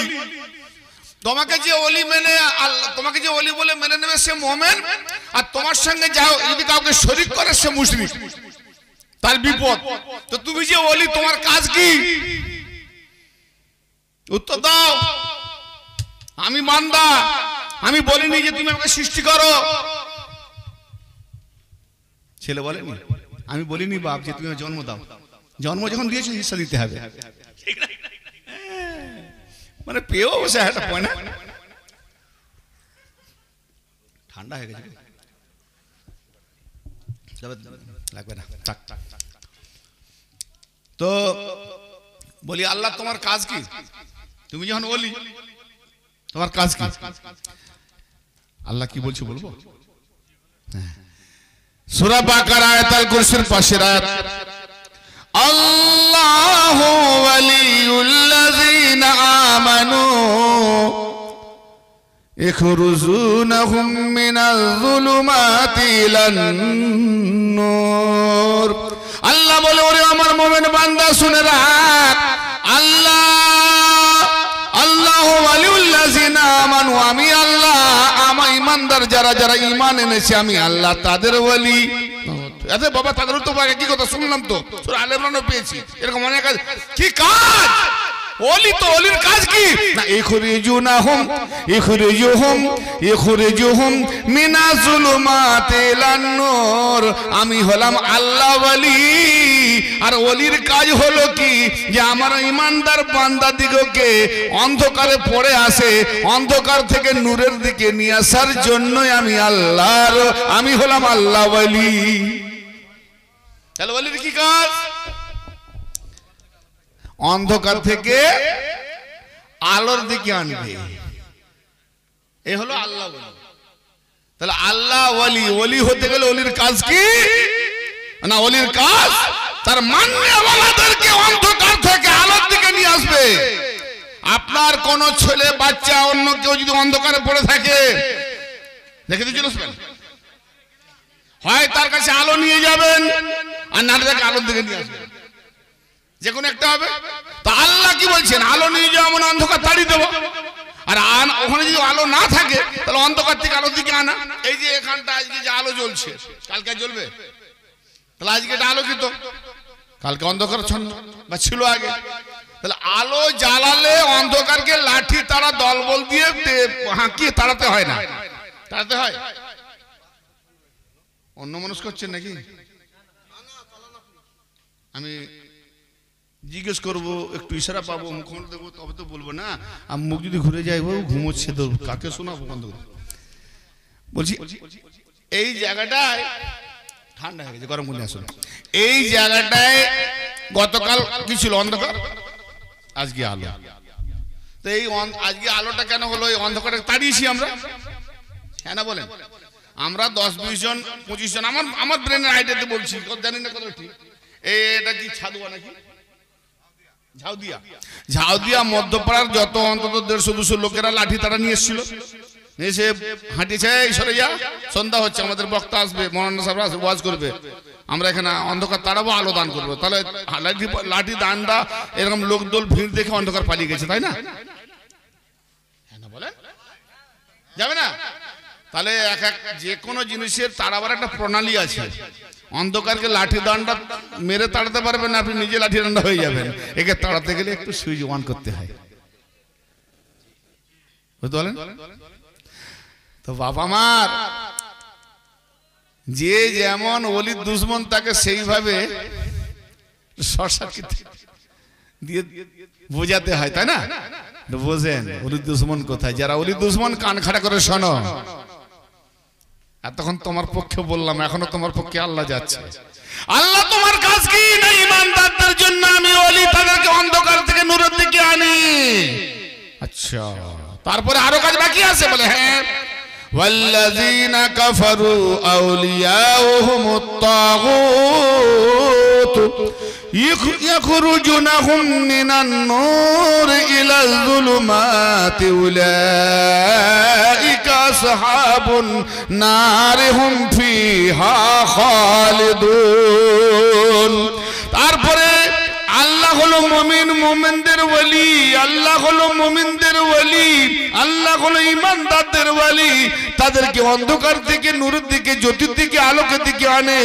তোমাকে যে ওলি মেনে, আল্লাহ তোমাকে যে ওলি বলে মেনে নেবে সে মুমিন, আর তোমার সঙ্গে যাও যদি কাউকে শরীক করে সে মুশরিক, তার বিপদ। তো তুমি যে ওলি, তোমার কাজ কি? উত্তর দাও। আমি বান্দা, আমি বলিনি যে তুমি আমাকে সৃষ্টি করো। ছেলে বলেনি, আমি বলিনি বাপ যে তুমি জন্ম দাও। জন্ম যখন দিয়েছো হিস্সা দিতে হবে। মানে পেয়েও বসে একটা পয়না। ঠান্ডা হয়ে গেছে, লাগবে না। তো বলি আল্লাহ, তোমার কাজ কি? তুমি যখন বলি তোমার কাজ কি? আল্লাহ কি বলছে বলবো? সূরা বাকারা আয়াতুল কুরসির পাশের আয়াত, আল্লাহু ওয়ালিউল্লাযিনা আমানু ইখরুজুনাহুম মিনাজ-যুলুমাতি ইলান-নূর। আল্লাহ বলে, ওরে আমার মুমিন বান্দা শুনে রাখ, আল্লাহু ওয়ালিউল্লাযিনা আমানু, আমি আল্লাহ আমার ইমানদার যারা যারা ঈমান এনেছে আমি আল্লাহ তাদের ওলি। আরে বাবা, তাদের তো কি কথা শুনলাম তো, সূরা আলে ইমরানও পেয়েছি এরকম অনেক কাজ। কি কাজ? ওলি তো ওলির কাজ কি? না ইখরিজুহুম মিনাজ-যুলুমাতি ইলান-নূর। আমি হলাম আল্লাহ ওলি, আর ওলির কাজ হলো কি? যে আমার ইমানদার বান্দা দিগকে অন্ধকারে পড়ে আসে, অন্ধকার থেকে নূরের দিকে নিয়ে আসার জন্যই আমি হলাম আল্লাহ ওলি। তাহলে ওলির কি কাজ? অন্ধকার থেকে আলোর দিকে আনবে, এ হলো আল্লাহ ওলি। তাহলে আল্লাহ ওলি, ওলি হতে গেলে ওলির কাজ কি? না, ওলির কাজ তার মান্যওয়ালাদেরকে অন্ধকার থেকে আলোর দিকে নিয়ে আসবে। আপনার কোন ছেলে বাচ্চা অন্য কেউ যদি অন্ধকারে পড়ে থাকে, দেখে দিয়ে চলে হয় তার কাছে আলো নিয়ে যাবেন, আর না দেখে আলোর দিকে নিয়ে আসবেন, যে কোনো একটা হবে। তা আল্লাহ কি বলছেন? আলো নিয়ে যাওয়া মানে অন্ধকার তাড়িয়ে দেবো। আর ওখানে যদি আলো না থাকে তাহলে অন্ধকার থেকে আলোর দিকে আনা। এই যে এখানটা আজকে যে আলো জ্বলছে, কালকে জ্বলবে? তাহলে আজকে এটা আলোকিত, কালকে অন্ধকার বা ছিল আগে। তাহলে আলো জ্বালালে অন্ধকারকে লাঠি তারা দলবল দিয়ে হাঁকিয়ে তাড়াতে হয় না? তাড়াতে হয়? অন্য মানুষ করছেন নাকি? আমি জিজ্ঞেস করবো, একটু ইশারা পাবো, মুখমন্ডল দেখবো, তবে তো বলবো না। আর মুখ যদি ঘুরে যায়, ঘুমোচ্ছে তো কাকে শোনাবো? বন্ধ করে বলছি, এই জায়গাটায় ঠান্ডা হয়ে গেছে, গরম করে আসুন। এই জায়গাটায় গতকাল কি ছিল? অন্ধকার, আজকে আলো। তো এই আজকে আলোটা কেন হলো? এই অন্ধকারটা তাড়িয়েছি আমরা, হ্যাঁ না বলেন? আমরা 10-20 জন 25 জন আমার ব্রেনের আইডিয়াতে বলছি, জানি না কত ঠিক। এটা কি ছাদুয়া নাকি ঝাউদিয়া মধ্যপাড়ার যত অন্তত 150-200 লোকেরা লাঠি তারা নিয়ে এসেছিল, এসে হাঁটিছে, এই সরে যা, সন্ধ্যা হচ্ছে, আমাদের বক্তা আসবে, মৌলানা সাহেব আসবে, ওয়াজ করবে, আমরা এখানে অন্ধকার তাড়াবো, আলো দান করবো। তাহলে লাঠি দানটা এরকম লোকদল ভিড় দেখে অন্ধকার পালিয়ে গেছে, তাই না? বলে যাবে না? তাহলে যে কোনো জিনিসের তাড়াবার একটা প্রণালী আছে। অন্ধকারকে লাঠি দান্ডা মেরে তাড়াতে পারবেন না, আপনি নিজে লাঠি দান্ডা হয়ে যাবেন। একে তাড়াতে গেলে একটু সুইচ অন করতে হয়, বুঝতে পারলেন? তো বাবা মার যে যেমন ওলির দুশ্মন তাকে সেইভাবে দিয়ে বোঝাতে হয়, তাই না? বোঝেন ওলির দুশ্মন কোথায়? যারা ওলির দুশ্মন কান খাড়া করে শোনো। এতক্ষণ তোমার পক্ষে বললাম, এখনো তোমার পক্ষে আল্লাহ যাচ্ছে। আল্লাহ তোমার কাজ কি না? ইমানদারদের জন্য আমি ওলি, তাদেরকে অন্ধকার থেকে নূরের দিকে আনি। আচ্ছা, তারপরে আরো কাজ বাকি আছে, বলে হ্যাঁ, ওয়াল্লাযীনা কাফারু আউলিয়াউহুমুত তাগুত ইখরুজুনাহুম মিনান নূর ইলাল যুলুমাতি উলাইকা আসহাবুন নার হুম ফিহা খালিদুন। তারপরে আল্লাহ হলো মুমিন, মুমিনদের ওলি। আল্লাহ হলো মুমিনদের ওলি, আল্লাহ হলো ঈমানদারদের ওলি। তাদেরকে অন্ধকার থেকে নূরের দিকে, জ্যোতির দিকে, আলোকের দিকে আনে।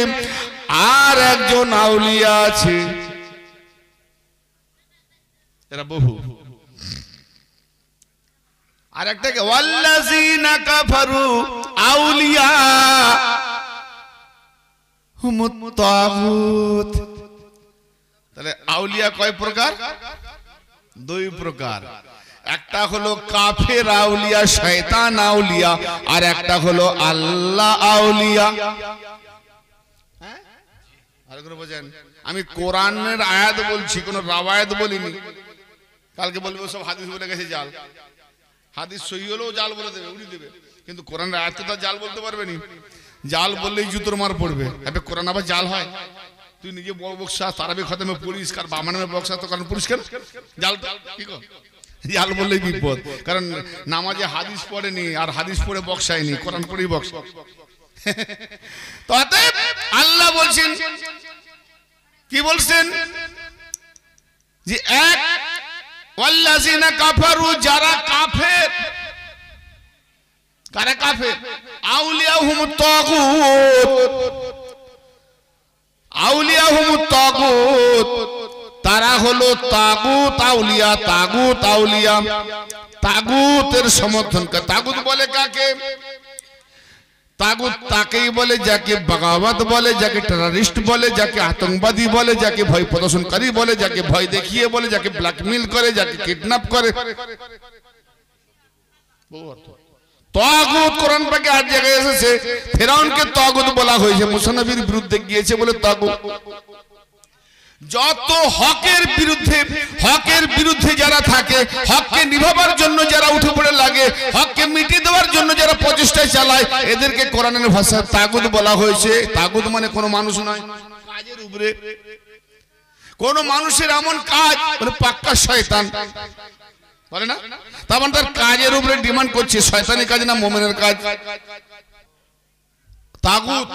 আর একজন আউলিয়া আছে, এরা বহু। আর একটা ওয়াল্লাযীনা কাফারু আউলিয়া হুমুত তাগুত। তাহলে আউলিয়া কয় প্রকার? 2 প্রকার। একটা হলো কাফের আউলিয়া, শয়তান আউলিয়া, আর একটা হলো আল্লাহ আউলিয়া। আর কোনো বোঝেন? আমি কোরআনের আয়াত বলছি, কোনো রাওয়ায়াত বলিনি। কালকে বলবে সব হাদিস বলে গেছে জাল। হাদিস সহি হলেও জাল বলে দেবে, উড়িয়ে দেবে। কিন্তু কোরআনের আয়াত তো জাল বলতে পারবে না। জাল বললেই জুতোর মার পড়বে। এবার কোরআন আবার জাল হয়? তুই নিজে বড় বক্সা, তারাবি খতমে পরিষ্কার, বামানের বক্সা, তো কারণ পরিষ্কার জাল কি কর? জাল বললেই বিপদ। কারণ নামাজে হাদিস পড়েনি, আর হাদিস পড়ে বক্সায়নি, কোরআন পড়েই বক্সা। তো অতএব আল্লাহ বলছেন, কি বলছেন? যে এক ওয়াল্লাযীনা কাফারু, যারা কাফের। কারা কাফের? আউলিয়াহুমুত তাগুত। আউলিয়াহুমুত তাগুত, তারা হলো তাগুত আউলিয়া। তাগুত আউলিয়া, তাগুতের সমর্থন করে। তাগুত বলে কাকে? তাগুত তাকেই বলে যাকে বাগাওয়াত বলে, যাকে টেররিস্ট বলে, যাকে আতঙ্কবাদী বলে, যাকে ভয় প্রদর্শনকারী বলে, যাকে ভয় দেখিয়ে বলে, যাকে ব্ল্যাকমেইল করে, যাকে কিডন্যাপ করে। তাগুত কোরআন পাকে আর জায়গায় এসেছে। ফেরাউনকে তাগুত বলা হয়েছে, মুসা নবীর বিরুদ্ধে গিয়েছে বলে তাগুত। যত হকের বিরুদ্ধে যারা থাকে, হককে নিভাবার জন্য যারা উঠে পড়ে লাগে, হককে মিটিয়ে দেওয়ার জন্য যারা প্রচেষ্টা চালায়, এদেরকে কোরআনের ভাষায় তাগুত বলা হয়েছে। তাগুত মানে কোনো মানুষ নয়, কাজের উপরে কোনো মানুষের এমন কাজ, মানে পাক্কা শয়তান বলে না, তার মানে তার কাজের উপরে ডিমান্ড করছে, শয়তানি কাজ না মুমিনের কাজ। তাগুত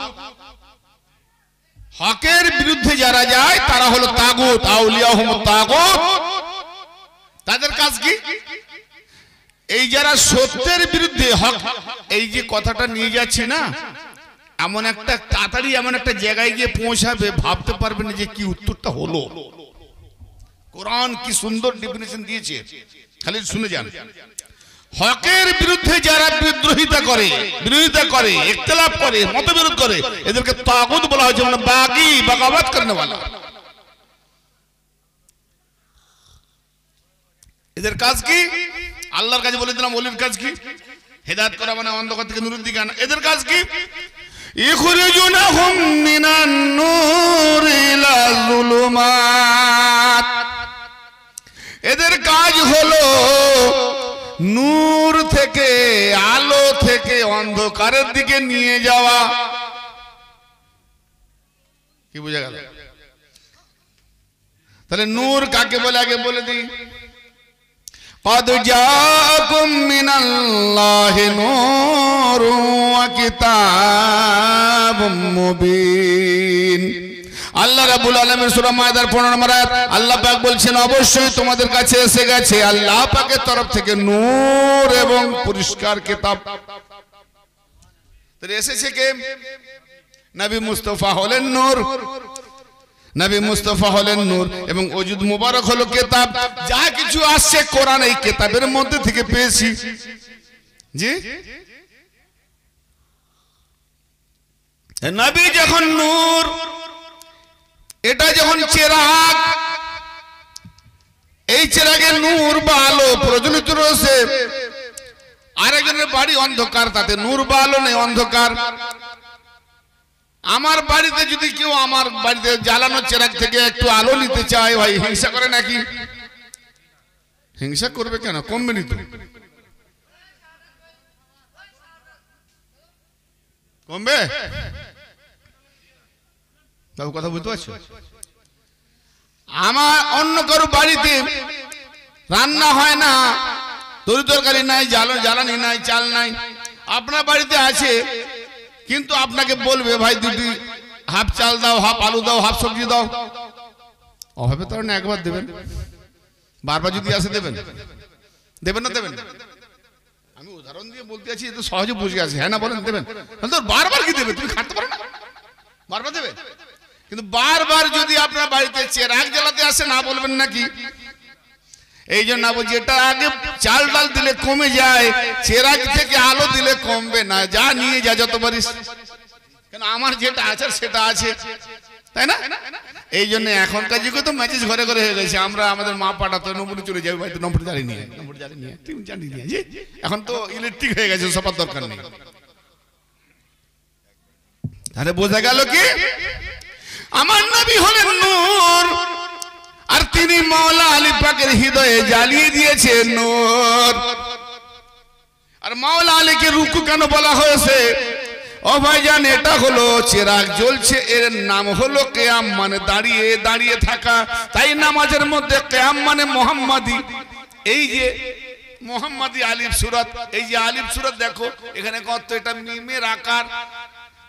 হকের বিরুদ্ধে যারা যায় তারা হলো তাগুত, আউলিয়াহুমুত তাগুত। তাদের কাজ কি? এই যারা সত্যের বিরুদ্ধে, হক, এই যে কথাটা নিয়ে যাচ্ছে না, এমন একটা তাড়াতাড়ি এমন একটা জায়গায় গিয়ে পৌঁছাবে, ভাবতে পারবেন যে কি উত্তরটা হলো। কোরআন কি সুন্দর ডেফিনিশন দিয়েছে, খালি শুনে যান। হকের বিরুদ্ধে যারা বিদ্রোহিতা করে, ইখতিলাফ করে, মতবিরোধ করে, এদেরকে তাগুত বলা হয়েছে, মানে বাগী, বাগাওয়াত করনে वाला। এদের কাজ কি? আল্লাহর কাছে বলে দিলাম, ওলির কাজ কি? হেদায়েত করা, মানে অন্ধকার থেকে নূরের দিকে আনা। এদের কাজ কি? ইখরুজুনাহুম মিনান নূর ইলা যুলুমাত। এদের কাজ হলো নূর থেকে, আলো থেকে অন্ধকারের দিকে নিয়ে যাওয়া। কি বুঝা গেল? তাহলে নূর কাকে বলে আগে বলে দিই। قد جاءكم من الله نور وكتاب مبين। আল্লাহ রাব্বুল আলামিন সূরা মায়দার 15 নম্বর আয়াত আল্লাহ পাক বলছেন অবশ্যই তোমাদের কাছে এসে গেছে আল্লাহ পাকের তরফ থেকে নূর এবং পরিষ্কার কিতাব। তাহলে এসেছে কে? নবী মুস্তাফা হলেন নূর, নবী মুস্তাফা হলেন নূর এবং ওজুদ মুবারক হলো কিতাব। যা কিছু আসছে কোরআন এই কিতাবের মধ্যে থেকে পেয়েছি। জি, নবী যখন নূর, এটা যখন চেরাগ, এই চেরাগের নূর বা আলো প্রজ্বলিত রয়েছে। আরেকজনের বাড়ি অন্ধকার, তাতে নূর বা আলো নেই, অন্ধকার। আমার বাড়িতে যদি কেউ আমার বাড়িতে জ্বালানো চেরাগ থেকে একটু আলো নিতে চায়, ভাই হিংসা করে নাকি? হিংসা করবে কেন? কমবে নি তো, কমবে? বাবু কথা বুঝতে পারছো? আমার অন্য কারো বাড়িতে রান্না হয় না, তরি তরকারি নাই, জ্বালানি নাই, চাল নাই, আপনার বাড়িতে আছে, কিন্তু আপনাকে বলবে ভাই দুটি হাফ চাল দাও, হাফ আলু দাও, হাফ সবজি দাও। অভাবে তো না একবার দেবেন, বারবার যদি আসে দেবেন? দেবেন না দেবেন? আমি উদাহরণ দিয়ে বলতে আছি, তো সহজে বুঝে আছে। হ্যাঁ না বলেন? দেবেন? বারবার কি দেবে? তুমি খাটতে পারো না, বারবার দেবে। কিন্তু বারবার যদি আপনার বাড়িতে চেরাগ জ্বালাতে আসে, না বলবেন নাকি? এই জন্য বলছি, এটা আগে চাল ডাল দিলে কমে যায়, চেরাগ থেকে আলো দিলে কমবে না। যা নিয়ে যা যত পারিস, কেন আমার যেটা আছে সেটা আছে, তাই না? এই জন্য এখনকার যুগে তো ম্যাচেস ঘরে ঘরে হয়ে গেছে। আমরা আমাদের মা পাঠাতো নম্বরে চলে যাবে, ভাই তো নম্বর জানি নিয়ে, নম্বর জানি নিয়ে, তুমি জানি নিয়ে। এখন তো ইলেকট্রিক হয়ে গেছে, সবার দরকার নেই। তাহলে বোঝা গেল কি আমার নবী হলেন নূর, আর তিনি মাওলা আলী পাকের হৃদয়ে জ্বালিয়ে দিয়েছেন নূর। আর মাওলা আলীকে রুকু কেন বলা হয়েছে? ও ভাইজান, এটা হলো চেরাগ জ্বলছে, এর নাম হলো কিয়াম, মানে দাঁড়িয়ে দাঁড়িয়ে থাকা। তাই নামাজের মধ্যে কিয়াম মানে মুহাম্মাদি। এই যে মুহাম্মাদি আলিফ সূরত, এই যে আলিফ সূরত দেখো এখানে কত, এটা মিমের আকার,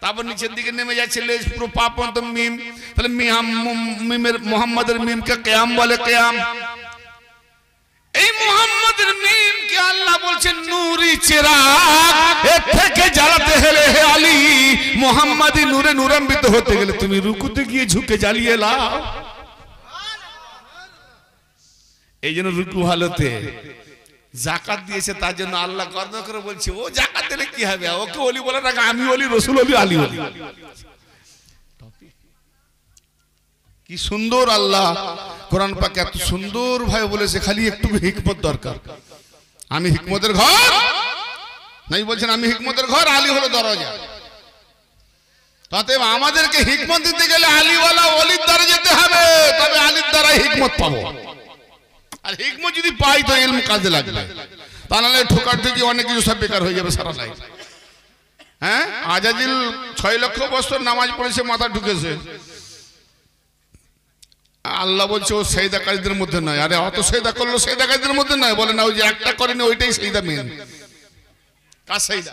তারপর নিচের দিকে নেমে যাচ্ছে লেজ পুরো পা পর্যন্ত মিম। তাহলে মিমের মুহাম্মাদের মিমকে কিয়াম বলে। কিয়াম এই মুহাম্মাদের মিমকে আল্লাহ বলছেন নূরি চেরাগ, এর থেকে জ্বালাতে হলে হে আলী মুহাম্মাদি নূরে নূরান্বিত হতে গেলে তুমি রুকুতে গিয়ে ঝুঁকে জ্বালিয়ে লাও। এই জন্য রুকু হালতে জাকাত দিয়েছে, তার জন্য আল্লাহ গর্ব করে বলছে ও জাকাত দিলে কি হবে, ওকে ওলি বলে না, আমি ওলি, রসুল ওলি, আলী ওলি। কি সুন্দর আল্লাহ কোরআন পাকে এত সুন্দর ভাবে বলেছে, খালি একটু হিকমত দরকার। আমি হিকমতের ঘর নাই বলছেন, আমি হিকমতের ঘর, আলী হলো দরজা। তাতে আমাদেরকে হিকমত দিতে গেলে আলীওয়ালা ওলির দ্বারা যেতে হবে, তবে আলীর দ্বারা হিকমত পাবো। আর হিকমত যদি পাই তো ইলম কাজে লাগবে, তা নাহলে ঠোকার থেকে অনেক কিছু সব বেকার হয়ে যাবে সারা লাইফ। হ্যাঁ, আজাজিল 6 লক্ষ বছর নামাজ পড়েছে, মাথা ঢুকেছে, আল্লাহ বলছে ও সেজদাকারীদের মধ্যে নয়। আরে অত সেজদা করলো সেজদাকারীদের মধ্যে নয়, বলে না ওই যে একটা করেনি ওইটাই সেজদা মেন। কার সেজদা?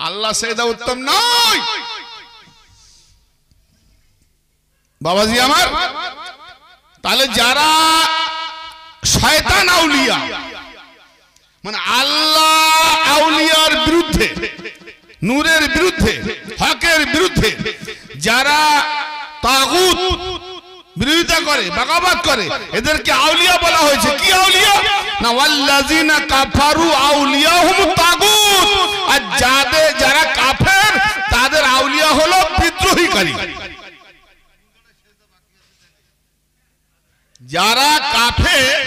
আল্লাহ সেজদা উত্তম নয় বাবাজি আমার। তাহলে যারা শয়তান আউলিয়া, মানে আল্লাহ আউলিয়ার বিরুদ্ধে, নূরের বিরুদ্ধে, হকের বিরুদ্ধে যারা তাগুত বিরোধিতা করে, বাগাবাত করে, এদেরকে আউলিয়া বলা হয়েছে। কি আউলিয়া? না ওয়াল্লাযিনা কাফারু আউলিয়াহুম তাগুত। আর যারা কাফের তাদের আউলিয়া হলো বিদ্রোহীকারী। যারা কাফের,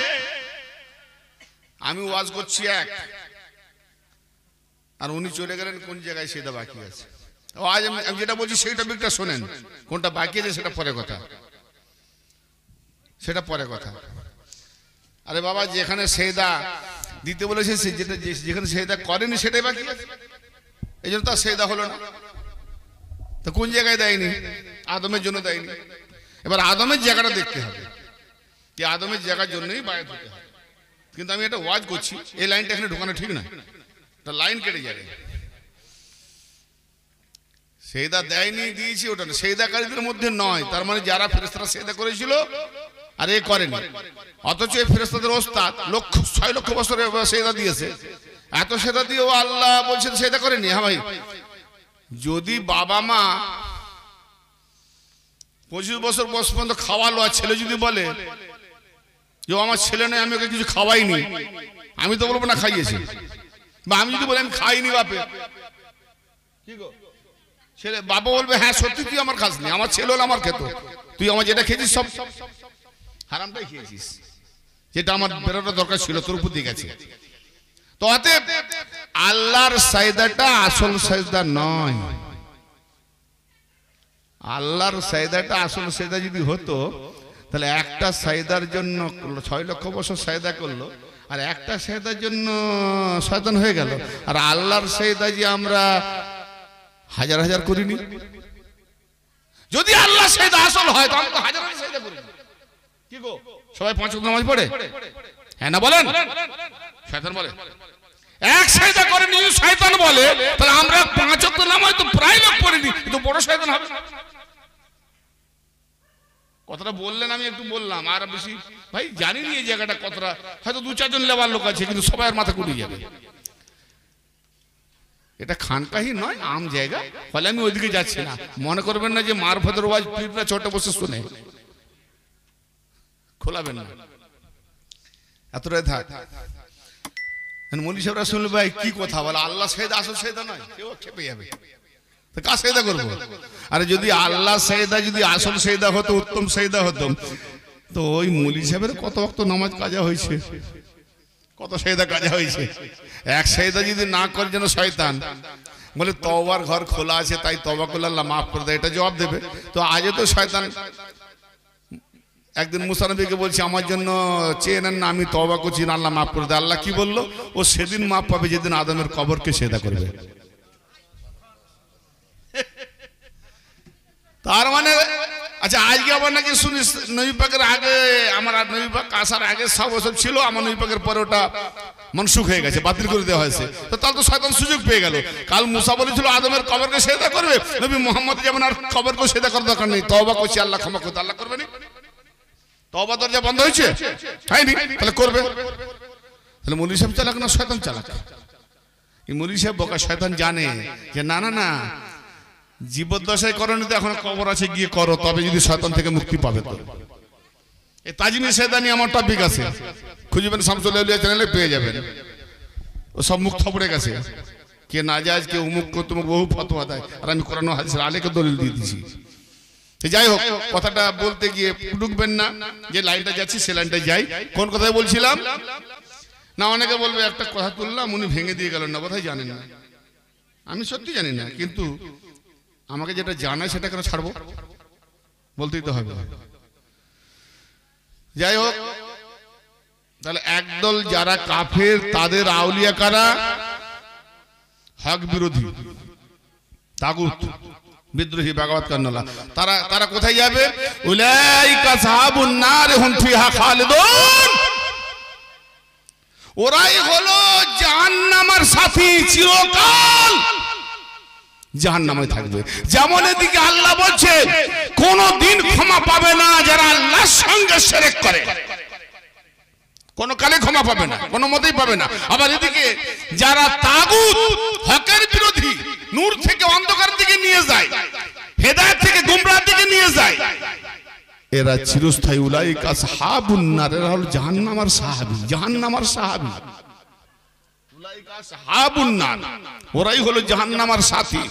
আমি ওয়াজ করছি এক, আর উনি চলে গেলেন কোন জায়গায়, সেটা বাকি আছে। আজ আমি যেটা বলছি সেই টপিকটা শোনেন, কোনটা বাকি আছে সেটা পরে কথা, সেটা পরে কথা। আরে বাবা, যেখানে সেজদা দিতে বলেছে, সে যেটা যেখানে সেজদা করেনি সেটাই বাকি আছে, এই জন্য তার সেজদা হলো না। তো কোন জায়গায় দেয়নি? আদমের জন্য দেয়নি। এবার আদমের জায়গাটা দেখতে হবে, যে আদমের জায়গার জন্যই বায়াত হতে হবে। কিন্তু আমি এটা ওয়াজ করছি, এই লাইনটা এখানে ঢোকানো ঠিক না, তা লাইন কেটে যাবে। সেজদা দেয়নি, দিয়েছি ওটা না, সেজদাকারীদের মধ্যে নয়, তার মানে যারা ফেরেশতারা সেজদা করেছিল আর এ করেনি। অথচ এই ফেরেশতাদের ওস্তাদ 6 লক্ষ বছর সেজদা দিয়েছে, এত সেজদা দিয়েও আল্লাহ বলছেন সেজদা করেনি। হ্যাঁ ভাই, যদি বাবা মা 25 বছর বয়স পর্যন্ত খাওয়ালো, আর ছেলে যদি বলে যে আমার ছেলে নয়, আমি ওকে কিছু খাওয়াইনি, আমি তো বলবো না খাইয়েছি। বা আমি যদি বলি আমি খাইনি বাপে, কি গো ছেলে, বাবা বলবে হ্যাঁ সত্যি তুই আমার খাসনি, আমার ছেলে হলো আমার খেত, তুই আমার যেটা খেয়েছিস সব হারামটাই খেয়েছিস, যেটা আমার বেরোটা দরকার ছিল তোর উপর দিয়ে গেছে। তো অতএব আল্লাহর সাজদাটা আসল সাজদা নয়। আল্লাহর সাজদাটা আসল সাজদা যদি হতো, তাহলে একটা সাজদার জন্য 6 লক্ষ বছর সাজদা করলো, আর একটা সাজদার জন্য শয়তান হয়ে গেল। আর আল্লাহর সাজদা যে আমরা হাজার হাজার করিনি। যদি আল্লাহ সাজদা আসল হয়, তাহলে তো হাজার হাজার সাজদা করিনি। কি গো, সবাই 5 ওয়াক্ত নামাজ পড়ে? হ্যাঁ না বলেন? শয়তান বলে এক সাজদা করেনি, শয়তান বলে তাহলে আমরা 5 ওয়াক্ত নামাজ তো প্রায় লোক পড়িনি, কিন্তু বড় শয়তান হবে। কথাটা বললেন, আমি একটু বললাম, আর বেশি ভাই জানি না এই জায়গাটা কতটা, হয়তো 2-4 জন লেবার লোক আছে, কিন্তু সবাই মাথা কুড়ে যাবে। এটা খানকাহি নয়, আম জায়গা, ফলে আমি ওইদিকে যাচ্ছি না। মনে করবেন না যে মারফতের ওয়াজ পীররা ছোটে বসে শুনে, খোলাবেন না, এতটাই থাক। মৌলী সাহেবরা শুনলে ভাই কি কথা বলে, আল্লাহ সাজদা আসল সাজদা নয়, কেউ খেপে যাবে। তো কার সাজদা করবো? আরে যদি আল্লাহ সাজদা যদি আসল সাজদা হতো, উত্তম সাজদা হতো, তো ওই মৌলী সাহেবের কত ওয়াক্ত নামাজ কাজা হয়েছে, কত সাজদা কাজা হয়েছে। এক সাজদা যদি না করে যেন শয়তান বলে তওবার ঘর খোলা আছে, তাই তওবা করলে আল্লাহ মাফ করে দেয়, এটা জবাব দেবে। তো আজও তো শয়তান একদিন মুসা নবীকে বলছে আমার জন্য চেয়ে নেন না, আমি তওবা করছি না, আল্লাহ মাফ করে দেয়। আল্লাহ কি বললো? ও সেদিন মাফ পাবে যেদিন আদমের কবরকে সেজদা করবে। তার মানে আচ্ছা, আজকে আবার নাকি শুনিস নবী পাকের আগে, আমার নবী পাক আসার আগে 6 বছর ছিল, আমার নবী পাকের পরে ওটা মনসুখ হয়ে গেছে, বাতিল করে দেওয়া হয়েছে। তো তাহলে তো শয়তান সুযোগ পেয়ে গেল। কাল মুসা বলেছিল আদমের কবরকে সেজদা করবে, নবী মুহাম্মদ যেমন আর কবরকে সেজদা করার দরকার নেই, তওবা করছি আল্লাহ ক্ষমা করতে, আল্লাহ করবে না? তওবা দরজা বন্ধ হয়েছে, হয়নি, তাহলে করবে। তাহলে মৌলী সাহেব চালাক না শয়তান চালাক? এই মৌলী সাহেব বোকা, শয়তান জানে যে না না না, জীবদ্দশায় করনি তো এখন কবর আছে, গিয়ে করো, তবে যদি শয়তান থেকে মুক্তি পাবে। তো এই তাজিমে সেজদা নিয়ে আমার টপিক আছে, খুঁজবেন শামসুল আউলিয়া চ্যানেলে পেয়ে যাবেন। ও সব মুখ থপড়ে গেছে, কে নাজায়েজ, কে উমুক তুমুক বহু ফতোয়া দেয়, আর আমি কোরআন ও হাদিসের আলেকে দলিল দিয়ে দিয়েছি। যাই হোক, কথাটা বলতে গিয়ে ঢুকবেন না, যে লাইনটা যাচ্ছি সে লাইনটা যাই। কোন কথায় বলছিলাম না? অনেকে বলবে একটা কথা তুললাম, উনি ভেঙে দিয়ে গেলেন না, কথাই জানেন না। আমি সত্যি জানি না, কিন্তু আমাকে যেটা জানায় সেটা কেন ছাড়বো? বলতেই তো হবে। যাই হোক, তাহলে একদল যারা কাফের, তাদের আউলিয়া কারা? হক বিরোধী, তাগুত, বিদ্রোহী, বাগাওয়াত কান্নালা। তারা কোথায় যাবে? উলাইকা আসহাবুন নার হুম ফিহা খালিদুন। ওরাই হলো জাহান্নামের সাথী, চিরকাল জাহান্নামে থাকবে। যেমন এদিকে আল্লাহ বলছে কোনদিন ক্ষমা পাবে না যারা আল্লাহর সঙ্গে শিরক করে, কোন কালে ক্ষমা পাবে না, কোন মতেই পাবে না। আবার এদিকে যারা তাগুত, হকের বিরোধী, নূর থেকে অন্ধকার দিকে নিয়ে যায়, হেদায়েত থেকে গোমরাহ দিকে নিয়ে যায়, এরা চিরস্থায়ী। উলাইকা আসহাবুন নার, এরা হলো জাহান্নামের সাহাবী, জাহান্নামের সাহাবী। উলাইকা আসহাবুন নার, ওরাই হলো জাহান্নামের সাথী,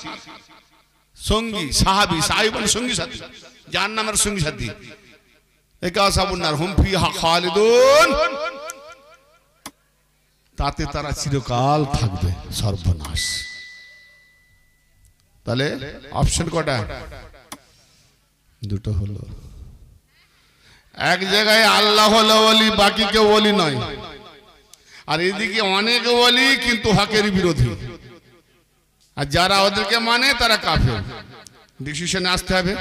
সঙ্গী, সাহাবী। সাহাবী মানে সঙ্গী সাথী, জাহান্নামের সঙ্গী সাথী। একা আসহাবুন নার হুম ফিহা খালিদুন, তাতে তারা চিরকাল থাকবে। সর্বনাশ। তাহলে অপশন কটা? দুটো হলো। এক জায়গায় আল্লাহ হলো ওলি, বাকি কেউ ওলি নয়। আর এদিকে অনেক ওলি কিন্তু হকের বিরোধী, আর যারা ওদেরকে মানে তারা কাফের। ডিসিশনে আসতে হবে।